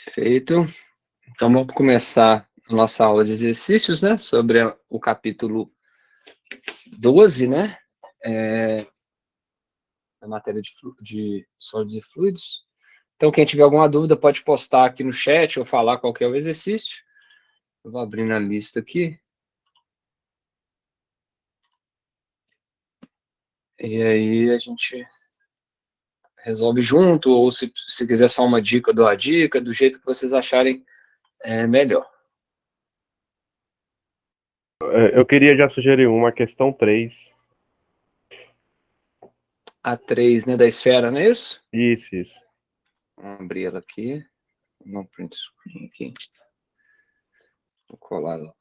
Perfeito. Então, vamos começar a nossa aula de exercícios, né? Sobre o capítulo 12, né? Da matéria de sólidos e fluidos. Então, quem tiver alguma dúvida, pode postar aqui no chat ou falar qual que é o exercício. Eu vou abrir na lista aqui. E aí a gente resolve junto, ou se quiser só uma dica, eu dou a dica, do jeito que vocês acharem melhor. Eu queria já sugerir uma questão 3. A 3, né, da esfera, não é isso? Isso. Vamos abrir ela aqui. Não print screen aqui. Vou colar ela.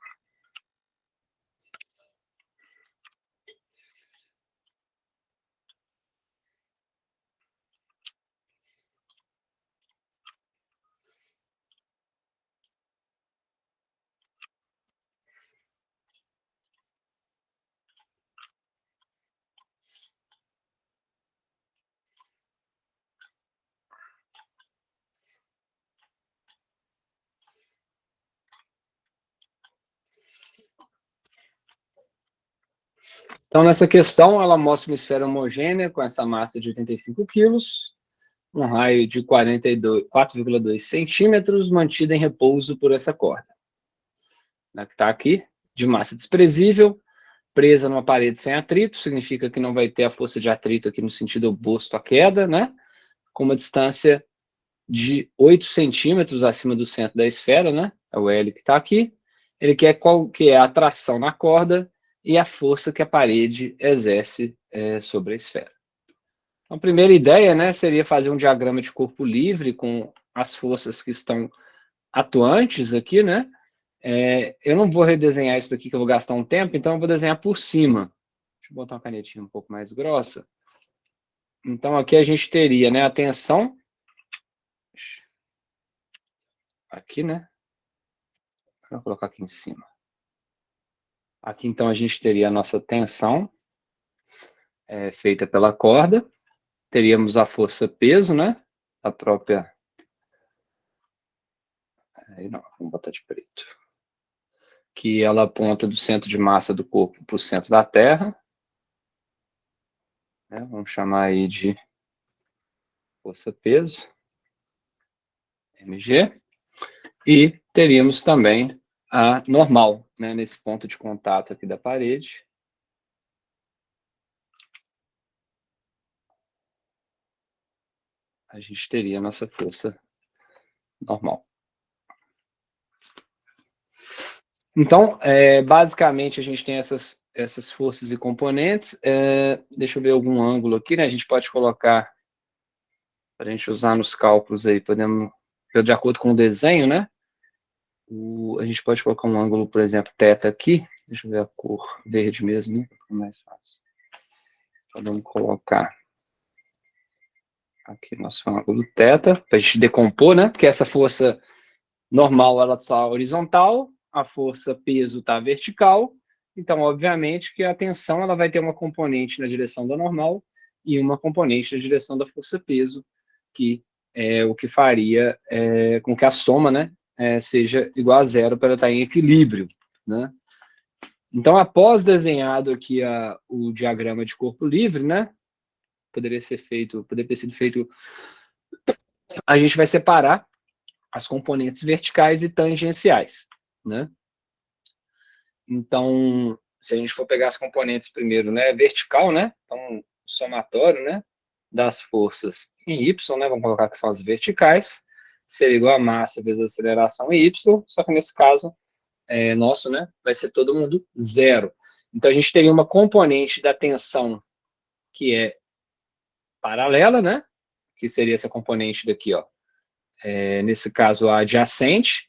Então, nessa questão, ela mostra uma esfera homogênea com essa massa de 85 quilos, um raio de 4,2 centímetros, mantida em repouso por essa corda. Que está aqui, de massa desprezível, presa numa parede sem atrito, significa que não vai ter a força de atrito aqui no sentido oposto à queda, né? Com uma distância de 8 centímetros acima do centro da esfera, né? É o L que está aqui. Ele quer qual que é a atração na corda e a força que a parede exerce sobre a esfera. Então, a primeira ideia, né, seria fazer um diagrama de corpo livre com as forças que estão atuantes aqui, né? Eu não vou redesenhar isso daqui, que eu vou gastar um tempo, então eu vou desenhar por cima. Deixa eu botar uma canetinha um pouco mais grossa. Então, aqui a gente teria, né, a tensão. Aqui, né? Vou colocar aqui em cima. Aqui, então, a gente teria a nossa tensão feita pela corda. Teríamos a força-peso, né? A própria... Aí não, vamos botar de preto. Que ela aponta do centro de massa do corpo para o centro da Terra. Vamos chamar aí de força-peso, mg. E teríamos também a normal, né? Nesse ponto de contato aqui da parede. A gente teria a nossa força normal. Então, basicamente, a gente tem essas forças e componentes. Deixa eu ver algum ângulo aqui, né? A gente pode colocar, para a gente usar nos cálculos aí, podemos, de acordo com o desenho, né? A gente pode colocar um ângulo, por exemplo, θ aqui. Deixa eu ver a cor verde mesmo, né? Fica mais fácil. Então, vamos colocar aqui nosso ângulo θ, para a gente decompor, né? Porque essa força normal, ela está horizontal, a força peso está vertical, então, obviamente, que a tensão ela vai ter uma componente na direção da normal e uma componente na direção da força-peso, que é o que faria com que a soma, né, seja igual a zero para estar em equilíbrio, né? Então, após desenhado aqui o diagrama de corpo livre, né, poderia ter sido feito, a gente vai separar as componentes verticais e tangenciais, né? Então, se a gente for pegar as componentes primeiro, né, vertical, né, então, o somatório, né, das forças em Y, né, vamos colocar que são as verticais, seria igual a massa vezes a aceleração em Y, só que nesse caso, nosso, né, vai ser todo mundo zero. Então, a gente teria uma componente da tensão que é paralela, né, que seria essa componente daqui, ó, nesse caso, a adjacente,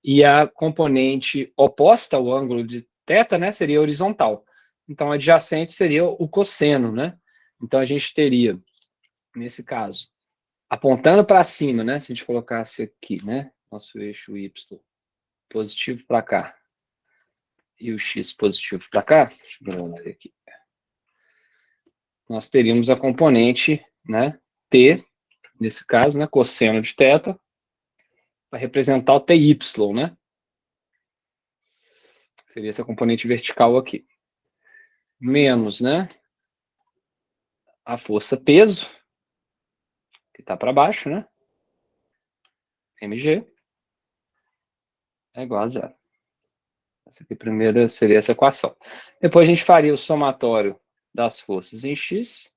e a componente oposta ao ângulo de θ, né, seria horizontal. Então, adjacente seria o cosseno, né? Então, a gente teria, nesse caso, apontando para cima, né, se a gente colocasse aqui, né, nosso eixo Y positivo para cá, e o X positivo para cá, deixa eu ver aqui, nós teríamos a componente, né, T, nesse caso, né, cosseno de θ, para representar o TY, né? Seria essa componente vertical aqui. Menos, né? A força peso, que está para baixo, né? mg é igual a zero. Essa aqui primeiro seria essa equação. Depois a gente faria o somatório das forças em x,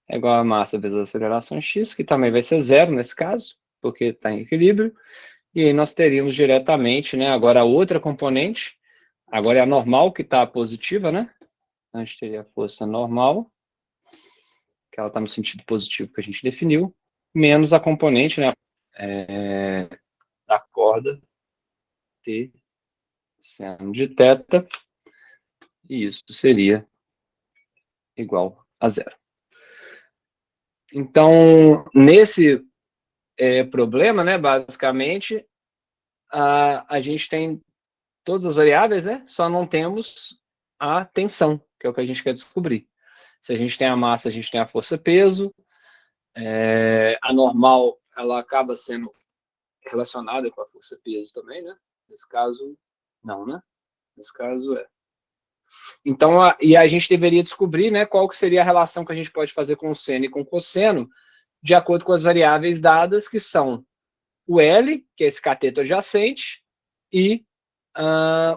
é igual a massa vezes a aceleração em x, que também vai ser zero nesse caso, porque está em equilíbrio. E aí nós teríamos diretamente, né, agora a outra componente, agora é a normal que está positiva, né? A gente teria a força normal, que ela está no sentido positivo que a gente definiu, menos a componente, né, da corda T seno de θ, e isso seria igual a zero. Então, nesse problema, né, basicamente, a gente tem todas as variáveis, né, só não temos a tensão, que é o que a gente quer descobrir. Se a gente tem a massa, a gente tem a força-peso, a normal, ela acaba sendo relacionada com a força-peso também, né? Nesse caso, não, né? Nesse caso, é. Então, e a gente deveria descobrir, né, qual que seria a relação que a gente pode fazer com o seno e com o cosseno, de acordo com as variáveis dadas, que são o L, que é esse cateto adjacente, e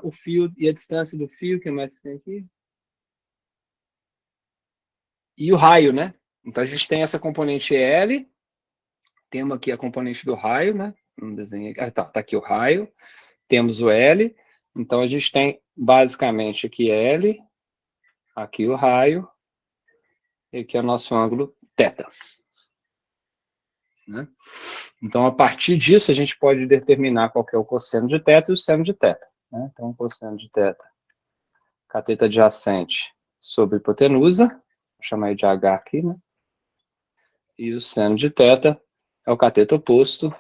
o fio, e a distância do fio, que mais que tem aqui? E o raio, né? Então, a gente tem essa componente L, temos aqui a componente do raio, né? Vamos desenhar aqui. Tá aqui o raio, temos o L, então a gente tem basicamente aqui L, aqui o raio, e aqui é o nosso ângulo θ. Né? Então, a partir disso, a gente pode determinar qual que é o cosseno de θ e o seno de θ. Né? Então, o cosseno de θ, cateto adjacente sobre hipotenusa, vou chamar de H aqui, né? E o seno de θ é o cateto oposto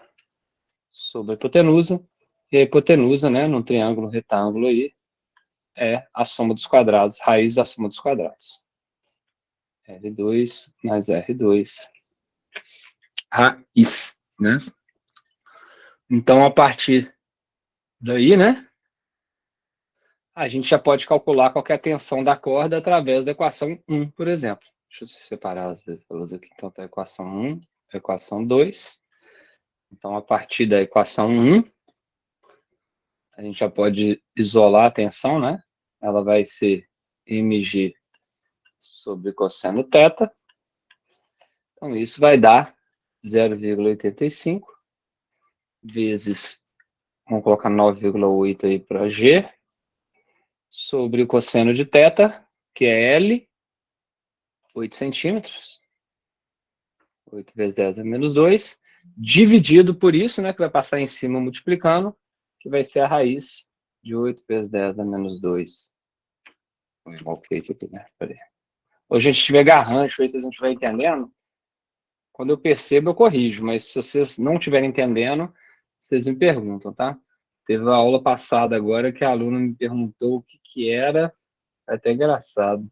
sobre a hipotenusa, e a hipotenusa, né, num triângulo retângulo aí, é a soma dos quadrados, raiz da soma dos quadrados. L2 mais R2, raiz, né? Então, a partir daí, né, a gente já pode calcular qual que é a tensão da corda através da equação 1, por exemplo. Deixa eu separar as duas aqui. Então, tá a equação 1, a equação 2. Então, a partir da equação 1, a gente já pode isolar a tensão, né? Ela vai ser mg sobre cosseno θ. Então, isso vai dar 0,85 vezes, vamos colocar 9,8 aí para G, sobre o cosseno de θ, que é L, 8 centímetros. 8 vezes 10 é menos 2, dividido por isso, né, que vai passar em cima multiplicando, que vai ser a raiz de 8 vezes 10 é menos 2. Vou igual feito aqui, né? Peraí. Hoje a gente estiver garrante, se vocês não estiverem entendendo, quando eu percebo, eu corrijo, mas se vocês não estiverem entendendo, vocês me perguntam, tá? Teve uma aula passada agora que a aluna me perguntou o que era, é até engraçado.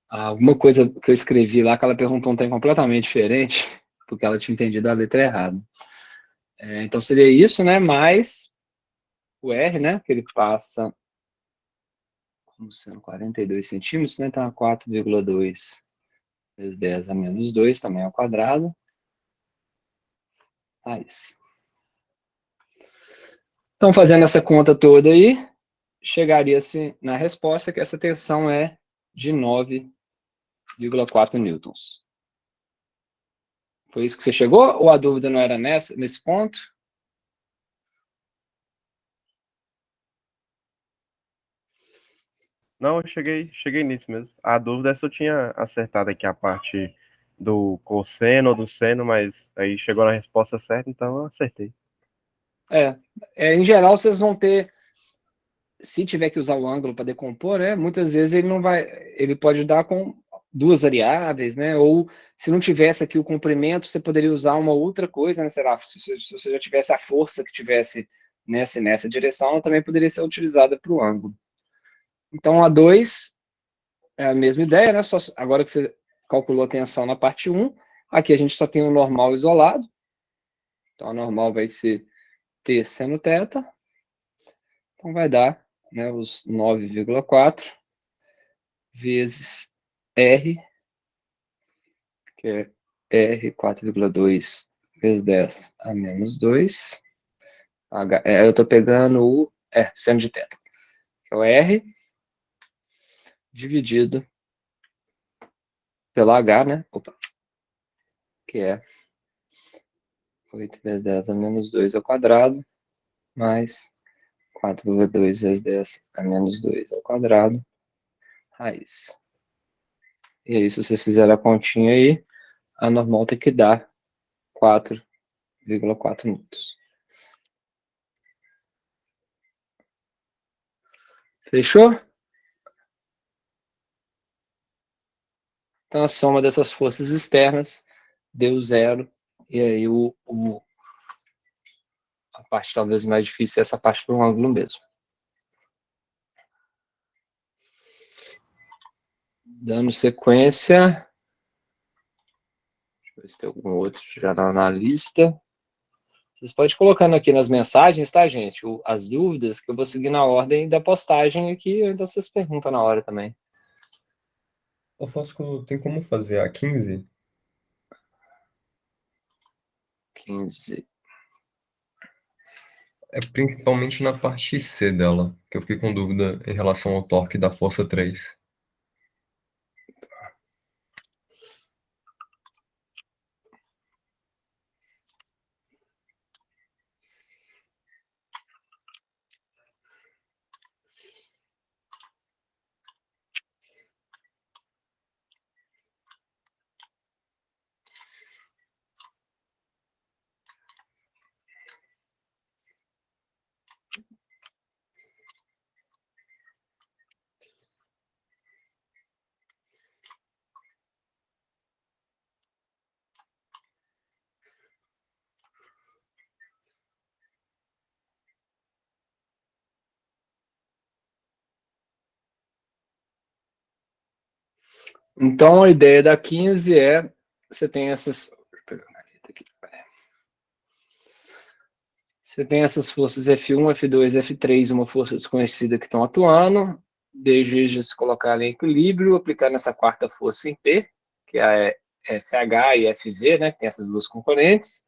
Alguma coisa que eu escrevi lá que ela perguntou um tem completamente diferente, porque ela tinha entendido a letra errada. Então seria isso, né? Mais o R, né? Que ele passa como sendo 42 centímetros, né? Então 4,2 vezes 10 a menos 2 também ao quadrado. Isso. Então, fazendo essa conta toda aí, chegaria-se na resposta que essa tensão é de 9,4 newtons. Foi isso que você chegou? Ou a dúvida não era nesse ponto? Não, eu cheguei nisso mesmo. A dúvida é se eu tinha acertado aqui a parte do cosseno ou do seno, mas aí chegou na resposta certa, então eu acertei. Em geral, vocês vão ter, se tiver que usar o ângulo para decompor, né, muitas vezes ele não vai, ele pode dar com duas variáveis, né, ou se não tivesse aqui o comprimento, você poderia usar uma outra coisa, né, sei lá, se você já tivesse a força que tivesse nessa direção, ela também poderia ser utilizada para o ângulo. Então, a 2 é a mesma ideia, né, só agora que você calculou a tensão na parte 1, aqui a gente só tem o normal isolado, Então, a normal vai ser T seno θ. Então, vai dar, né, os 9,4 vezes R, que é R 4,2 vezes 10 a menos 2. Eu estou pegando o seno de θ, que é o R, dividido pela H, né? Opa, que é 8 vezes 10 a menos 2 ao quadrado, mais 4,2 vezes 10 a menos 2 ao quadrado, raiz. E aí, se vocês fizerem a continha aí, a normal tem que dar 4,4 newtons. Fechou? Então, a soma dessas forças externas deu zero. E aí, a parte talvez mais difícil é essa parte do ângulo mesmo. Dando sequência. Deixa eu ver se tem algum outro já na lista. Vocês podem ir colocando aqui nas mensagens, tá, gente? As dúvidas, que eu vou seguir na ordem da postagem aqui, então vocês perguntam na hora também. Ô, Fausto, tem como fazer a 15? 15. É principalmente na parte C dela, que eu fiquei com dúvida em relação ao torque da força 3. Então, a ideia da 15 é, você tem essas... Você tem essas forças F1, F2, F3, uma força desconhecida que estão atuando, desde eles se colocarem em equilíbrio, aplicar nessa quarta força em P, que é a FH e FV, né, que tem essas duas componentes.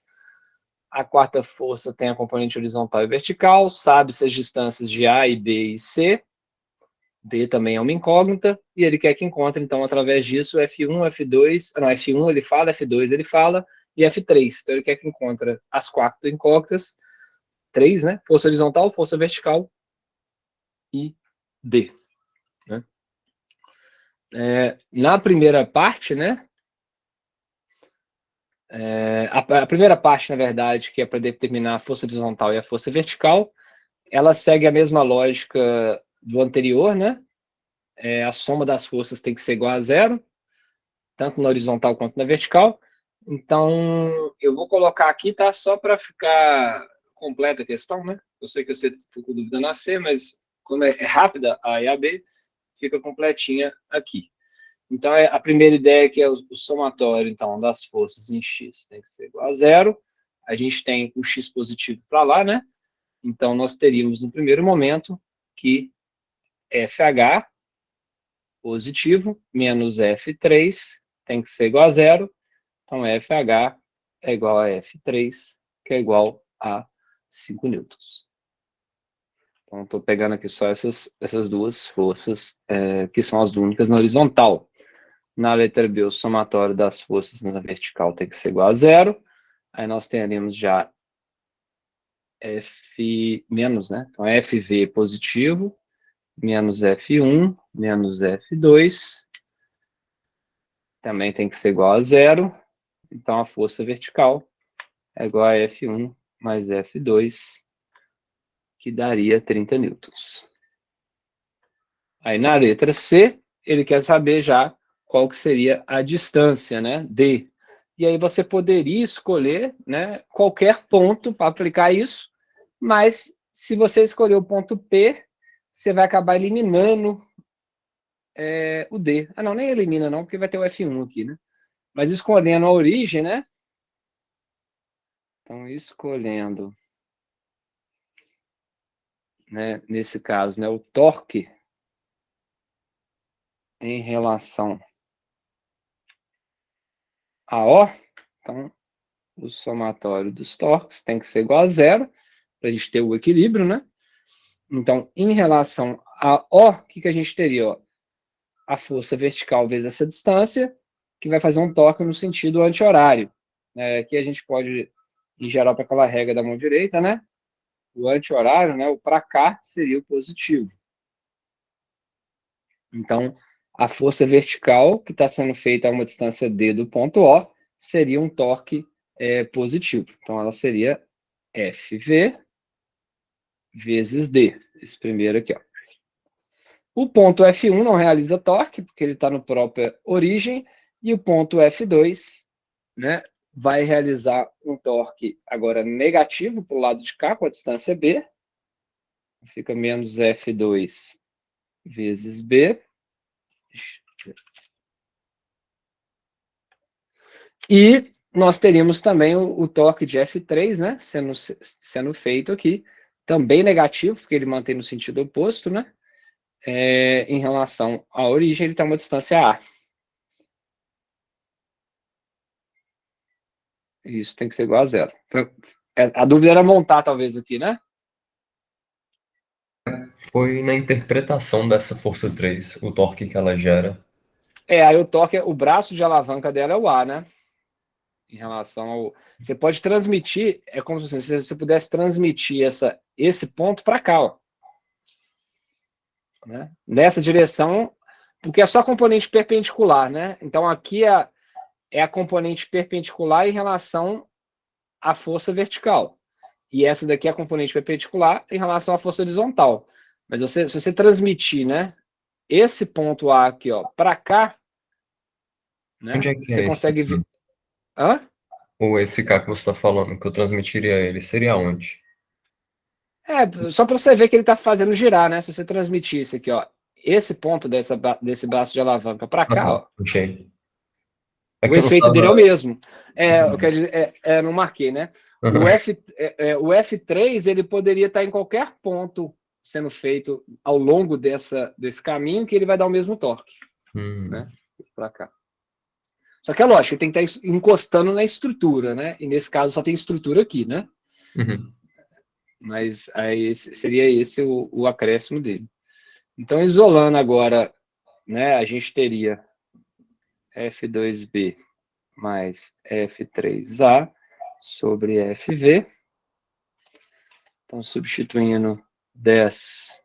A quarta força tem a componente horizontal e vertical, sabe-se as distâncias de A e B e C, D também é uma incógnita, e ele quer que encontre, então, através disso, F1, F2, não, F1 ele fala, F2 ele fala, e F3. Então, ele quer que encontre as quatro incógnitas, 3, né? Força horizontal, força vertical e D. Né? Na primeira parte, né? A primeira parte, na verdade, que é para determinar a força horizontal e a força vertical, ela segue a mesma lógica do anterior, né? A soma das forças tem que ser igual a zero, tanto na horizontal quanto na vertical. Então, eu vou colocar aqui, tá? Só para ficar completa a questão, né? Eu sei que você ficou com dúvida na C, mas como é rápida a A e a B, fica completinha aqui. Então, a primeira ideia é que é o somatório, então, das forças em X tem que ser igual a zero. A gente tem o X positivo para lá, né? Então, nós teríamos, no primeiro momento, que FH positivo menos F3 tem que ser igual a zero. Então, FH é igual a F3, que é igual a 5 newtons. Então, estou pegando aqui só essas duas forças, que são as únicas na horizontal. Na letra B, o somatório das forças na vertical tem que ser igual a zero. Aí nós teríamos já F menos, né? Então, FV positivo, menos F1, menos F2, também tem que ser igual a zero. Então, a força vertical é igual a F1 mais F2, que daria 30 newtons. Aí, na letra C, ele quer saber já qual que seria a distância, né? D. E aí você poderia escolher, né, qualquer ponto para aplicar isso, mas se você escolher o ponto P, você vai acabar eliminando o D. Ah, não, nem elimina não, porque vai ter o F1 aqui, né? Mas escolhendo a origem, né? Então, escolhendo, né, nesse caso, né, o torque em relação a O, então, o somatório dos torques tem que ser igual a zero, para a gente ter o equilíbrio, né? Então, em relação a O, o que a gente teria? Ó? A força vertical vezes essa distância, que vai fazer um torque no sentido anti-horário. Aqui a gente pode, em geral, para aquela regra da mão direita, né? O anti-horário, né? O para cá seria o positivo. Então, a força vertical, que está sendo feita a uma distância D do ponto O, seria um torque positivo. Então, ela seria FV vezes D. Esse primeiro aqui, ó. O ponto F1 não realiza torque, porque ele está no própria origem, e o ponto F2, né, vai realizar um torque agora negativo para o lado de cá, com a distância B. Fica menos F2 vezes B. E nós teríamos também o torque de F3, né, sendo feito aqui, também negativo, porque ele mantém no sentido oposto, né, em relação à origem, ele tem uma distância A. Isso tem que ser igual a zero. A dúvida era montar, talvez, aqui, né? Foi na interpretação dessa força 3, o torque que ela gera. Aí o torque, o braço de alavanca dela é o A, né? Em relação ao... Você pode transmitir, é como se você pudesse transmitir esse ponto para cá, ó. Né? Nessa direção, porque é só componente perpendicular, né? Então aqui é a componente perpendicular em relação à força vertical. E essa daqui é a componente perpendicular em relação à força horizontal. Mas se você transmitir, né, esse ponto A aqui, ó, para cá, né, Onde é que você é esse consegue ver. K? Hã? Ou esse K que você está falando, que eu transmitiria ele, seria onde? Só para você ver que ele está fazendo girar, né? Se você transmitir esse aqui, ó, esse ponto desse braço de alavanca para Ah, cá, tá. ó, Achei. É o que eu não efeito dele é o estava. mesmo. Eu quero dizer, não marquei, né? O F3 ele poderia estar em qualquer ponto sendo feito ao longo desse caminho que ele vai dar o mesmo torque, né? Para cá. Só que é lógico, ele tem que estar encostando na estrutura, né? E nesse caso só tem estrutura aqui, né? Uhum. Mas aí seria esse o acréscimo dele. Então, isolando agora, né, a gente teria F2B mais F3A sobre FV. Então, substituindo 10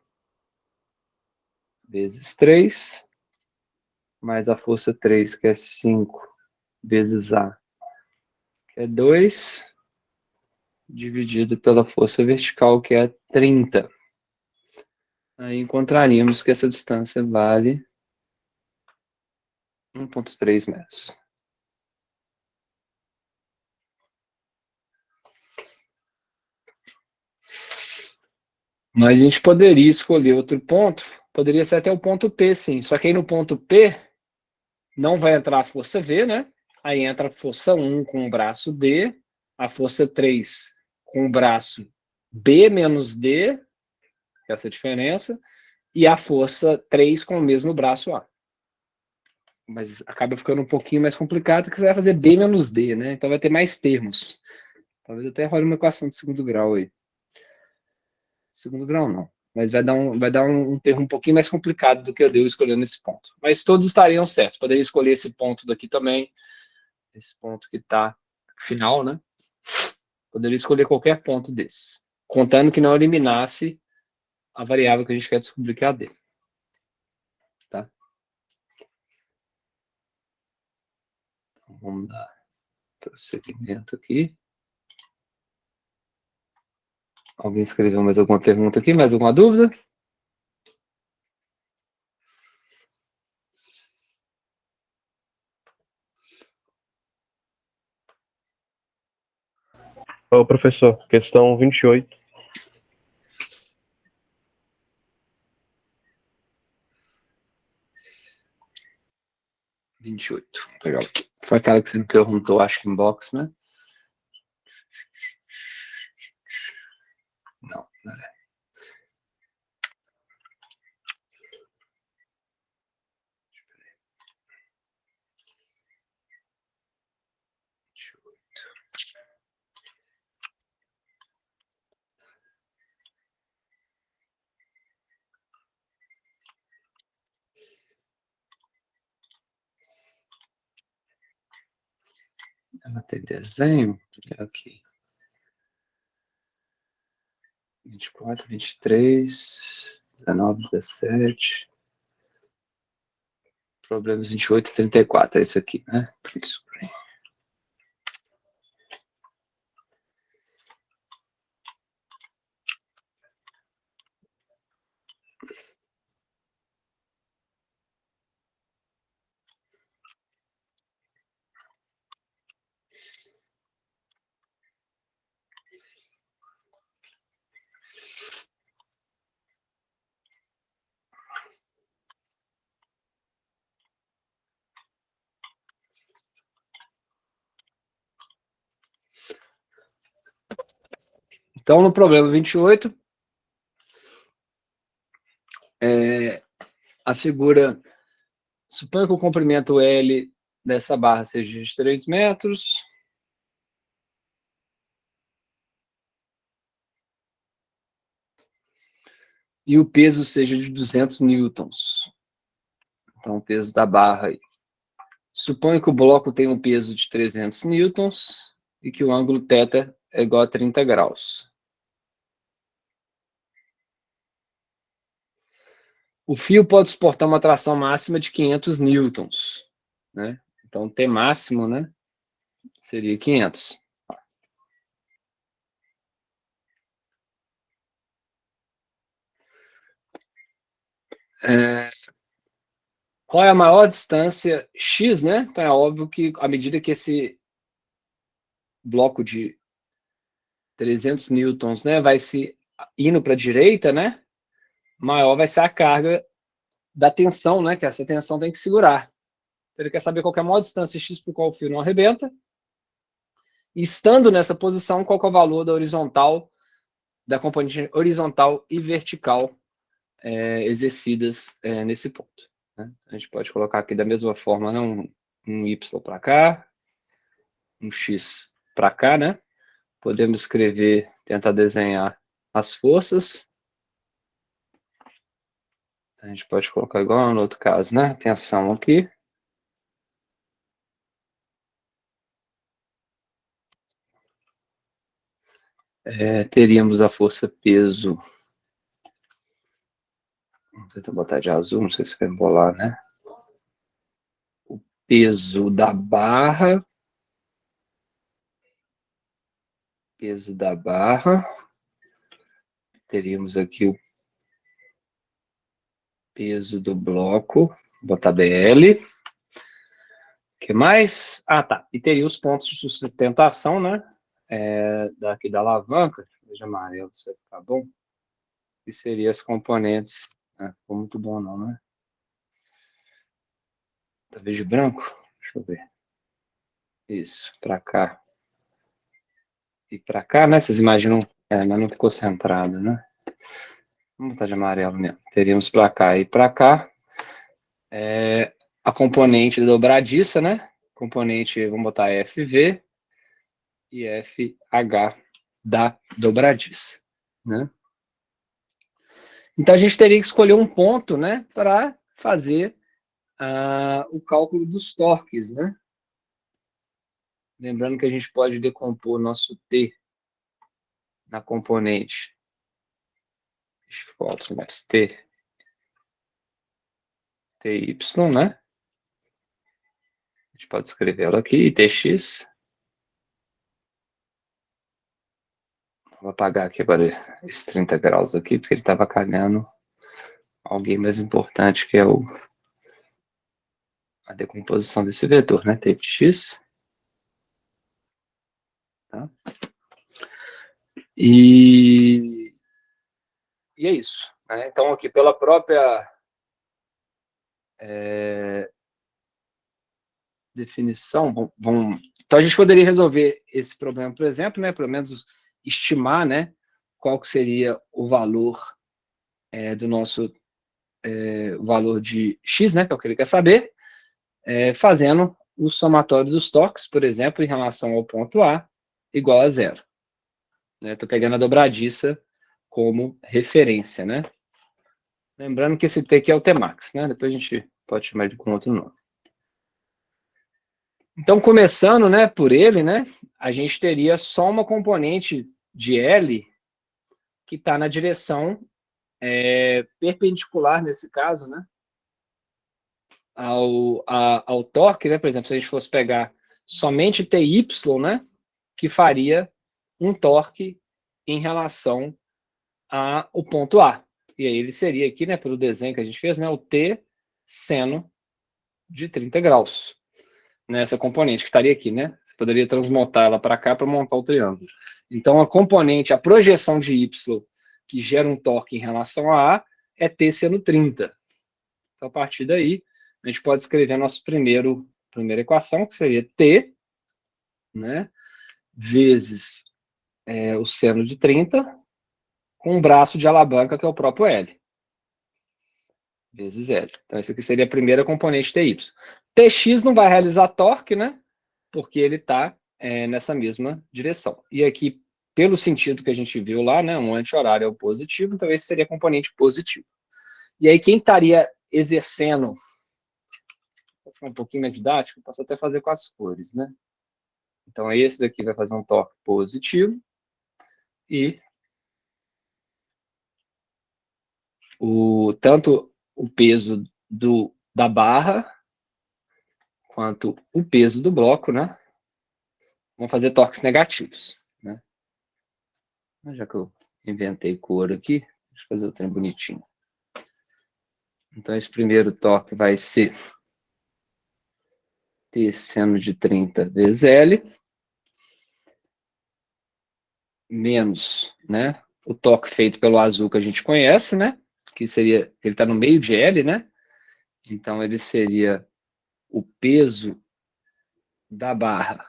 vezes 3, mais a força 3, que é 5, vezes A, que é 2, dividido pela força vertical, que é 30. Aí encontraríamos que essa distância vale 1,3 metros. Mas a gente poderia escolher outro ponto, poderia ser até o ponto P, sim. Só que aí no ponto P não vai entrar a força V, né? Aí entra a força 1 com o braço D, a força 3 com o braço B menos D, que é essa diferença, e a força 3 com o mesmo braço A. Mas acaba ficando um pouquinho mais complicado, porque você vai fazer B menos D, né? Então vai ter mais termos. Talvez até role uma equação de segundo grau aí. Segundo grau não. Mas vai dar um termo um pouquinho mais complicado do que eu dei escolhendo esse ponto. Mas todos estariam certos. Poderia escolher esse ponto daqui também. Esse ponto que está final, né? Poderia escolher qualquer ponto desses. Contando que não eliminasse a variável que a gente quer descobrir, que é a D. Tá? Então, vamos dar prosseguimento aqui. Alguém escreveu mais alguma pergunta aqui? Mais alguma dúvida? Ô, professor, questão 28. 28. Legal. Foi aquela que você me perguntou, acho que em box, né? Não, né? Ela tem desenho? Aqui. 24, 23, 19, 17. Problemas 28 e 34. É esse aqui, né? Isso. Então, no problema 28, a figura, suponha que o comprimento L dessa barra seja de 3 metros. E o peso seja de 200 newtons. Então, o peso da barra aí. Suponha que o bloco tem um peso de 300 newtons e que o ângulo θ é igual a 30 graus. O fio pode suportar uma tração máxima de 500 newtons, né? Então, T máximo, né, seria 500. Qual é a maior distância X, né? Então, é óbvio que à medida que esse bloco de 300 newtons, né, vai se indo para a direita, né, maior vai ser a carga da tensão, né, que essa tensão tem que segurar. Então, ele quer saber qual é a maior distância X por qual o fio não arrebenta. E estando nessa posição, qual é o valor da horizontal, da componente horizontal e vertical exercidas nesse ponto. Né? A gente pode colocar aqui da mesma forma, né, um Y para cá, um X para cá, né? Podemos escrever, tentar desenhar as forças. A gente pode colocar igual no outro caso, né? Tensão aqui. Teríamos a força peso. Vamos tentar botar de azul, não sei se vai embolar, né? O peso da barra. Peso da barra. Teríamos aqui o peso do bloco. Vou botar BL. O que mais? Ah, tá. E teria os pontos de sustentação, né? Daqui da alavanca. Veja amarelo, isso vai ficar bom. E seria as componentes. Ficou muito bom não, né? Talvez de branco? Deixa eu ver. Isso, para cá. E para cá, né? Vocês imaginam, mas não ficou centrado, né? Vamos botar de amarelo mesmo. Teríamos para cá e para cá. A componente dobradiça, né? Componente, vamos botar FV e FH da dobradiça, né? Então, a gente teria que escolher um ponto, né? Para fazer o cálculo dos torques, né? Lembrando que a gente pode decompor nosso T na componente mais T, TY, né? A gente pode escrever ela aqui, TX. Vou apagar aqui agora esses 30 graus aqui, porque ele estava calhando alguém mais importante, que é a decomposição desse vetor, né? TX. Tá? E é isso. Né? Então, aqui, pela própria definição, então a gente poderia resolver esse problema, por exemplo, né? Pelo menos estimar, né? qual que seria o valor do nosso valor de X, né, que é o que ele quer saber, fazendo o somatório dos torques, por exemplo, em relação ao ponto A, igual a 0. Estou pegando a dobradiça como referência, né? Lembrando que esse T aqui é o Tmax, né? Depois a gente pode chamar ele com outro nome. Então, começando, né, por ele, né, a gente teria só uma componente de L que está na direção perpendicular, nesse caso, né, ao torque, né? Por exemplo, se a gente fosse pegar somente TY, né, que faria um torque em relação ao ponto A. E aí ele seria aqui, né, pelo desenho que a gente fez, né, o T seno de 30 graus. Nessa componente que estaria aqui, né? Você poderia transmutar ela para cá para montar o triângulo. Então, a componente, a projeção de Y que gera um torque em relação a A é T seno 30. Então, a partir daí, a gente pode escrever a nossa primeira equação, que seria T, né, vezes o seno de 30, com um braço de alavanca, que é o próprio L, vezes L. Então, essa aqui seria a primeira componente TY. TX não vai realizar torque, né, porque ele está nessa mesma direção. E aqui, pelo sentido que a gente viu lá, né, um anti-horário é o positivo, então esse seria a componente positivo. E aí, quem estaria exercendo, vou ficar um pouquinho mais didático, posso até fazer com as cores, né? Então, esse daqui vai fazer um torque positivo e tanto o peso da barra quanto o peso do bloco, né, vão fazer torques negativos, né? Já que eu inventei cor aqui, deixa eu fazer o trem bonitinho. Então, esse primeiro torque vai ser T seno de 30 vezes L, menos, né, o torque feito pelo azul que a gente conhece, né, que seria, ele está no meio de L, né, então ele seria o peso da barra,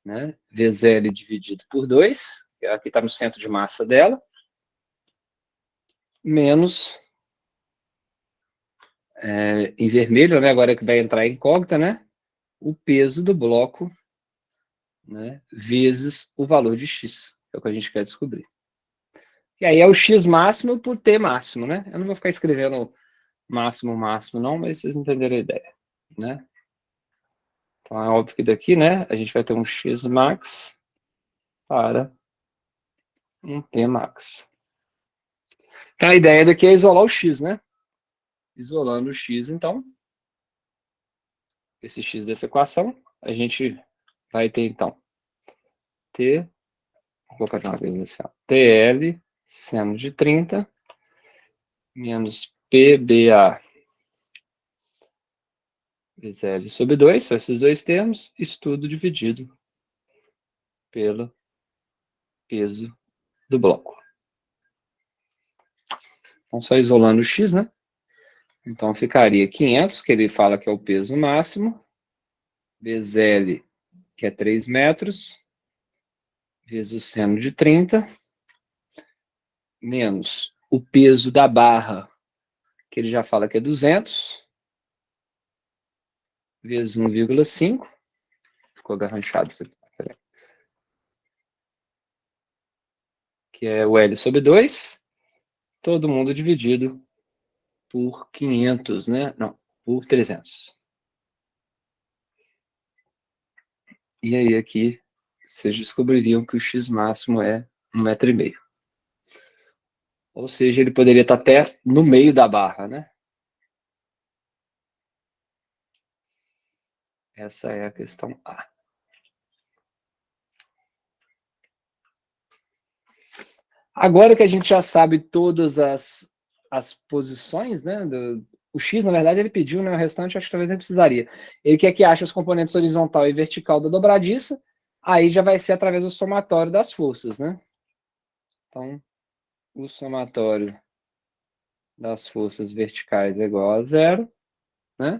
né, vezes L dividido por 2, que aqui está no centro de massa dela, menos, em vermelho, né, agora que vai entrar em incógnita, né, o peso do bloco, né, vezes o valor de X, que é o que a gente quer descobrir. E aí é o X máximo por T máximo, né? Eu não vou ficar escrevendo máximo, máximo não, mas vocês entenderam a ideia, né? Então é óbvio que daqui, né, a gente vai ter um X max para um T max. Então a ideia daqui é isolar o X, né? Isolando o X, então, esse X dessa equação, a gente vai ter, então, vou colocar de uma vez assim, ó, TL seno de 30 menos PBA vezes L sobre 2, são esses dois termos, isso tudo dividido pelo peso do bloco. Então, só isolando o X, né? Então, ficaria 500, que ele fala que é o peso máximo, vezes L, que é 3 metros, vezes o seno de 30, menos o peso da barra, que ele já fala que é 200, vezes 1,5, ficou garranchado isso aqui, que é o L sobre 2, todo mundo dividido por 500, né? Não, por 300. E aí aqui, vocês descobririam que o X máximo é 1,5 metro. Ou seja, ele poderia estar até no meio da barra, né? Essa é a questão A. Agora que a gente já sabe todas as posições, né? O X, na verdade, ele pediu, né? O restante, acho que talvez nem precisaria. Ele quer que ache as componentes horizontal e vertical da dobradiça, aí já vai ser através do somatório das forças, né? Então, o somatório das forças verticais é igual a 0, né?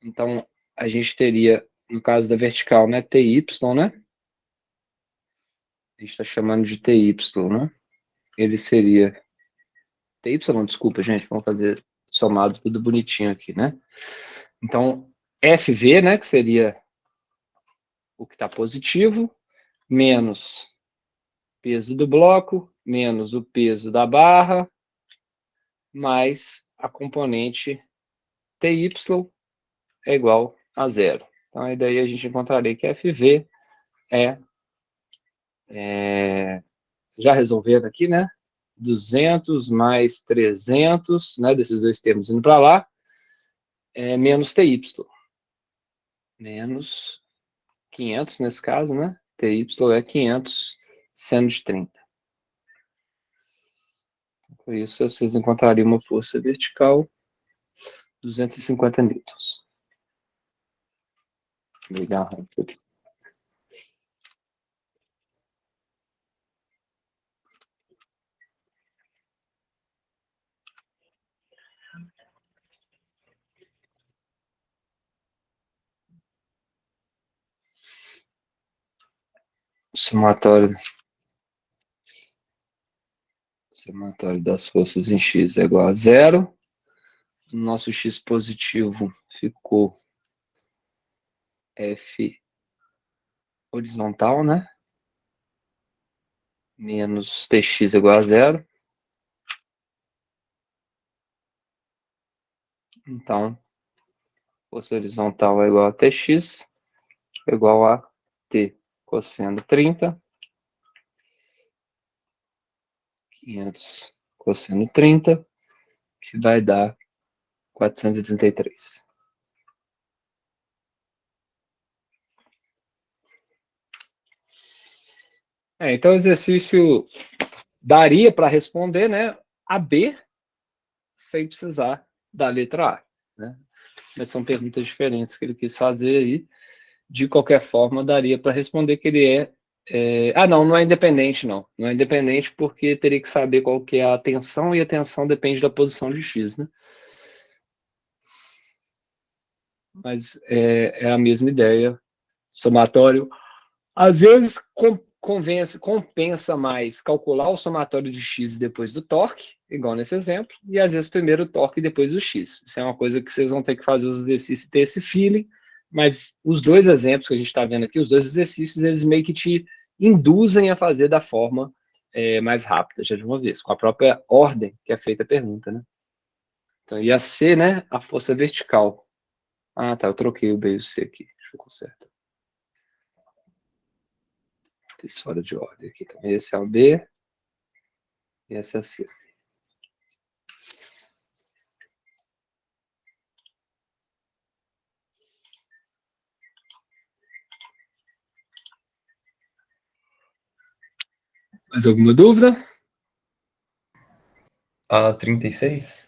Então, a gente teria, no caso da vertical, né, TY, né? a gente está chamando de TY, né? Ele seria... TY, desculpa, gente, vamos fazer somado tudo bonitinho aqui, né? Então, FV, né, que seria o que está positivo, menos peso do bloco, menos o peso da barra, mais a componente TY é igual a zero. Então, aí daí a gente encontraria que FV já resolvendo aqui, né? 200 mais 300, né? Desses dois termos indo para lá, é menos TY. Menos 500 nesse caso, né? TY é 500 seno de 30. Com isso, vocês encontrariam uma força vertical 250 newtons. Vou ligar a rampa aqui. Somatório das forças em X é igual a zero. O nosso X positivo ficou F horizontal, né? Menos Tx igual a zero. Então, força horizontal é igual a Tx, igual a T cosseno 30. 500 cosseno 30, que vai dar 433. Então o exercício daria para responder, né, a B, sem precisar da letra A, né? Mas são perguntas diferentes que ele quis fazer aí. De qualquer forma, daria para responder que ele não é independente, não. Não é independente porque teria que saber qual que é a tensão, e a tensão depende da posição de X, né? Mas é a mesma ideia. Somatório, às vezes compensa mais calcular o somatório de X depois do torque, igual nesse exemplo, e às vezes primeiro o torque e depois o X. Isso é uma coisa que vocês vão ter que fazer os exercícios e ter esse feeling, mas os dois exemplos que a gente está vendo aqui, os dois exercícios, eles meio que te induzem a fazer da forma mais rápida, já de uma vez, com a própria ordem que é feita a pergunta, né? Então, ia ser, né, a força vertical. Ah, tá, eu troquei o B e o C aqui, deixa eu consertar. Fiz fora de ordem aqui também. Esse é o B e esse é o C. Mais alguma dúvida? A 36?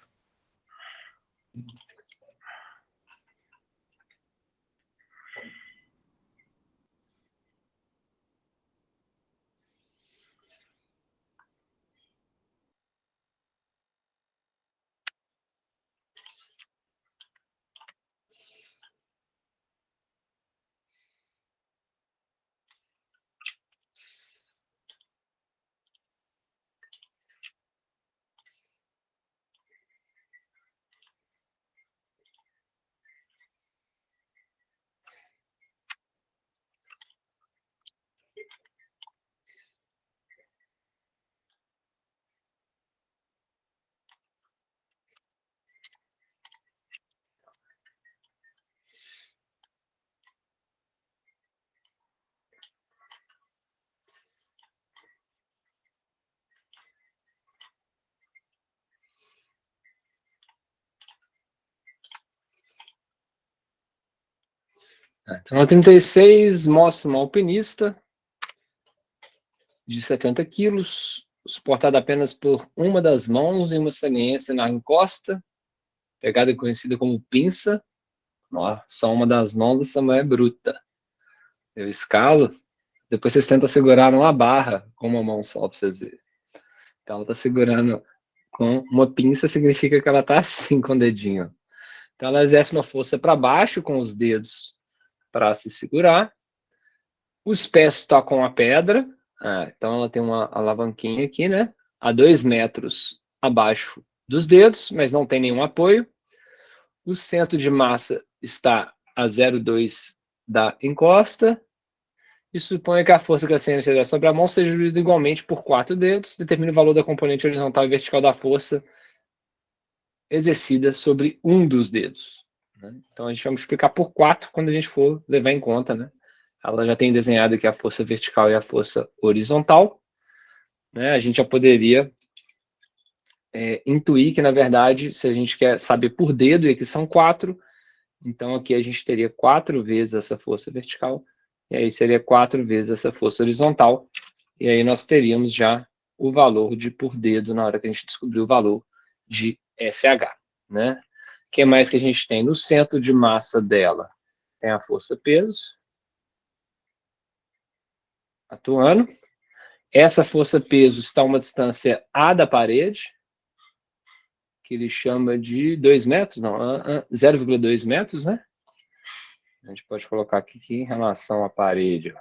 Então, a 36 mostra um alpinista de 70 quilos, suportado apenas por uma das mãos em uma saliência na encosta, pegada conhecida como pinça. Ó, só uma das mãos, essa mão é bruta. Eu escalo, depois vocês tentam segurar uma barra com uma mão só, para vocês verem. Então, ela está segurando com uma pinça, significa que ela está assim com o dedinho. Então, ela exerce uma força para baixo com os dedos para se segurar. Os pés tocam a pedra, Então ela tem uma alavanquinha aqui, né? A 2 metros abaixo dos dedos, mas não tem nenhum apoio. O centro de massa está a 0,2 da encosta. E suponha que a força que a CN exerce sobre a mão seja dividida igualmente por 4 dedos. Determine o valor da componente horizontal e vertical da força exercida sobre um dos dedos. Então a gente vai multiplicar por 4 quando a gente for levar em conta, né? Ela já tem desenhado aqui a força vertical e a força horizontal. A gente já poderia intuir que, na verdade, se a gente quer saber por dedo, e aqui são 4, então aqui a gente teria 4 vezes essa força vertical, e aí seria 4 vezes essa força horizontal, e aí nós teríamos já o valor de por dedo na hora que a gente descobrir o valor de FH, né? O que mais que a gente tem? No centro de massa dela, tem a força-peso atuando. Essa força-peso está a uma distância A da parede, que ele chama de 2 metros, não, 0,2 metros, né? A gente pode colocar aqui em relação à parede.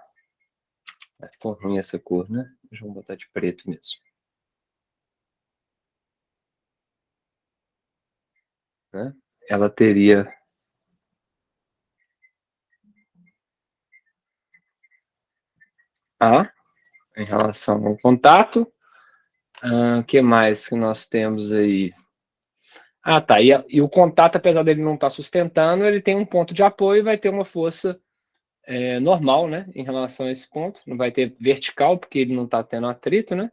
Ficou ruim essa cor, né? Deixa eu botar de preto mesmo. Ela teria A em relação ao contato. O que mais que nós temos aí? Tá. E o contato, apesar dele não estar sustentando, ele tem um ponto de apoio e vai ter uma força normal, né? Em relação a esse ponto. Não vai ter vertical, porque ele não está tendo atrito, né?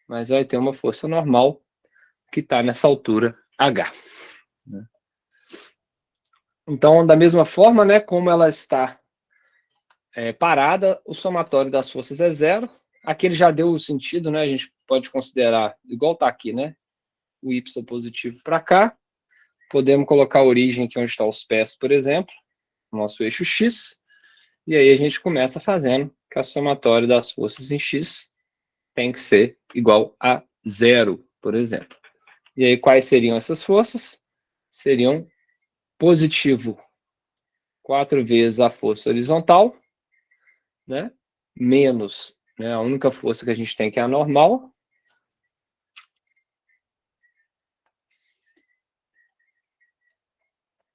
Mas vai ter uma força normal que está nessa altura H. Então, da mesma forma, né, como ela está parada, o somatório das forças é 0. Aqui ele já deu o sentido, né? A gente pode considerar, igual está aqui, né? O Y positivo para cá. Podemos colocar a origem aqui onde estão os pés, por exemplo, nosso eixo X. E aí a gente começa fazendo que a somatória das forças em X tem que ser igual a 0, por exemplo. E aí quais seriam essas forças? Seriam positivo 4 vezes a força horizontal, né? Menos, né? A única força que a gente tem que é a normal.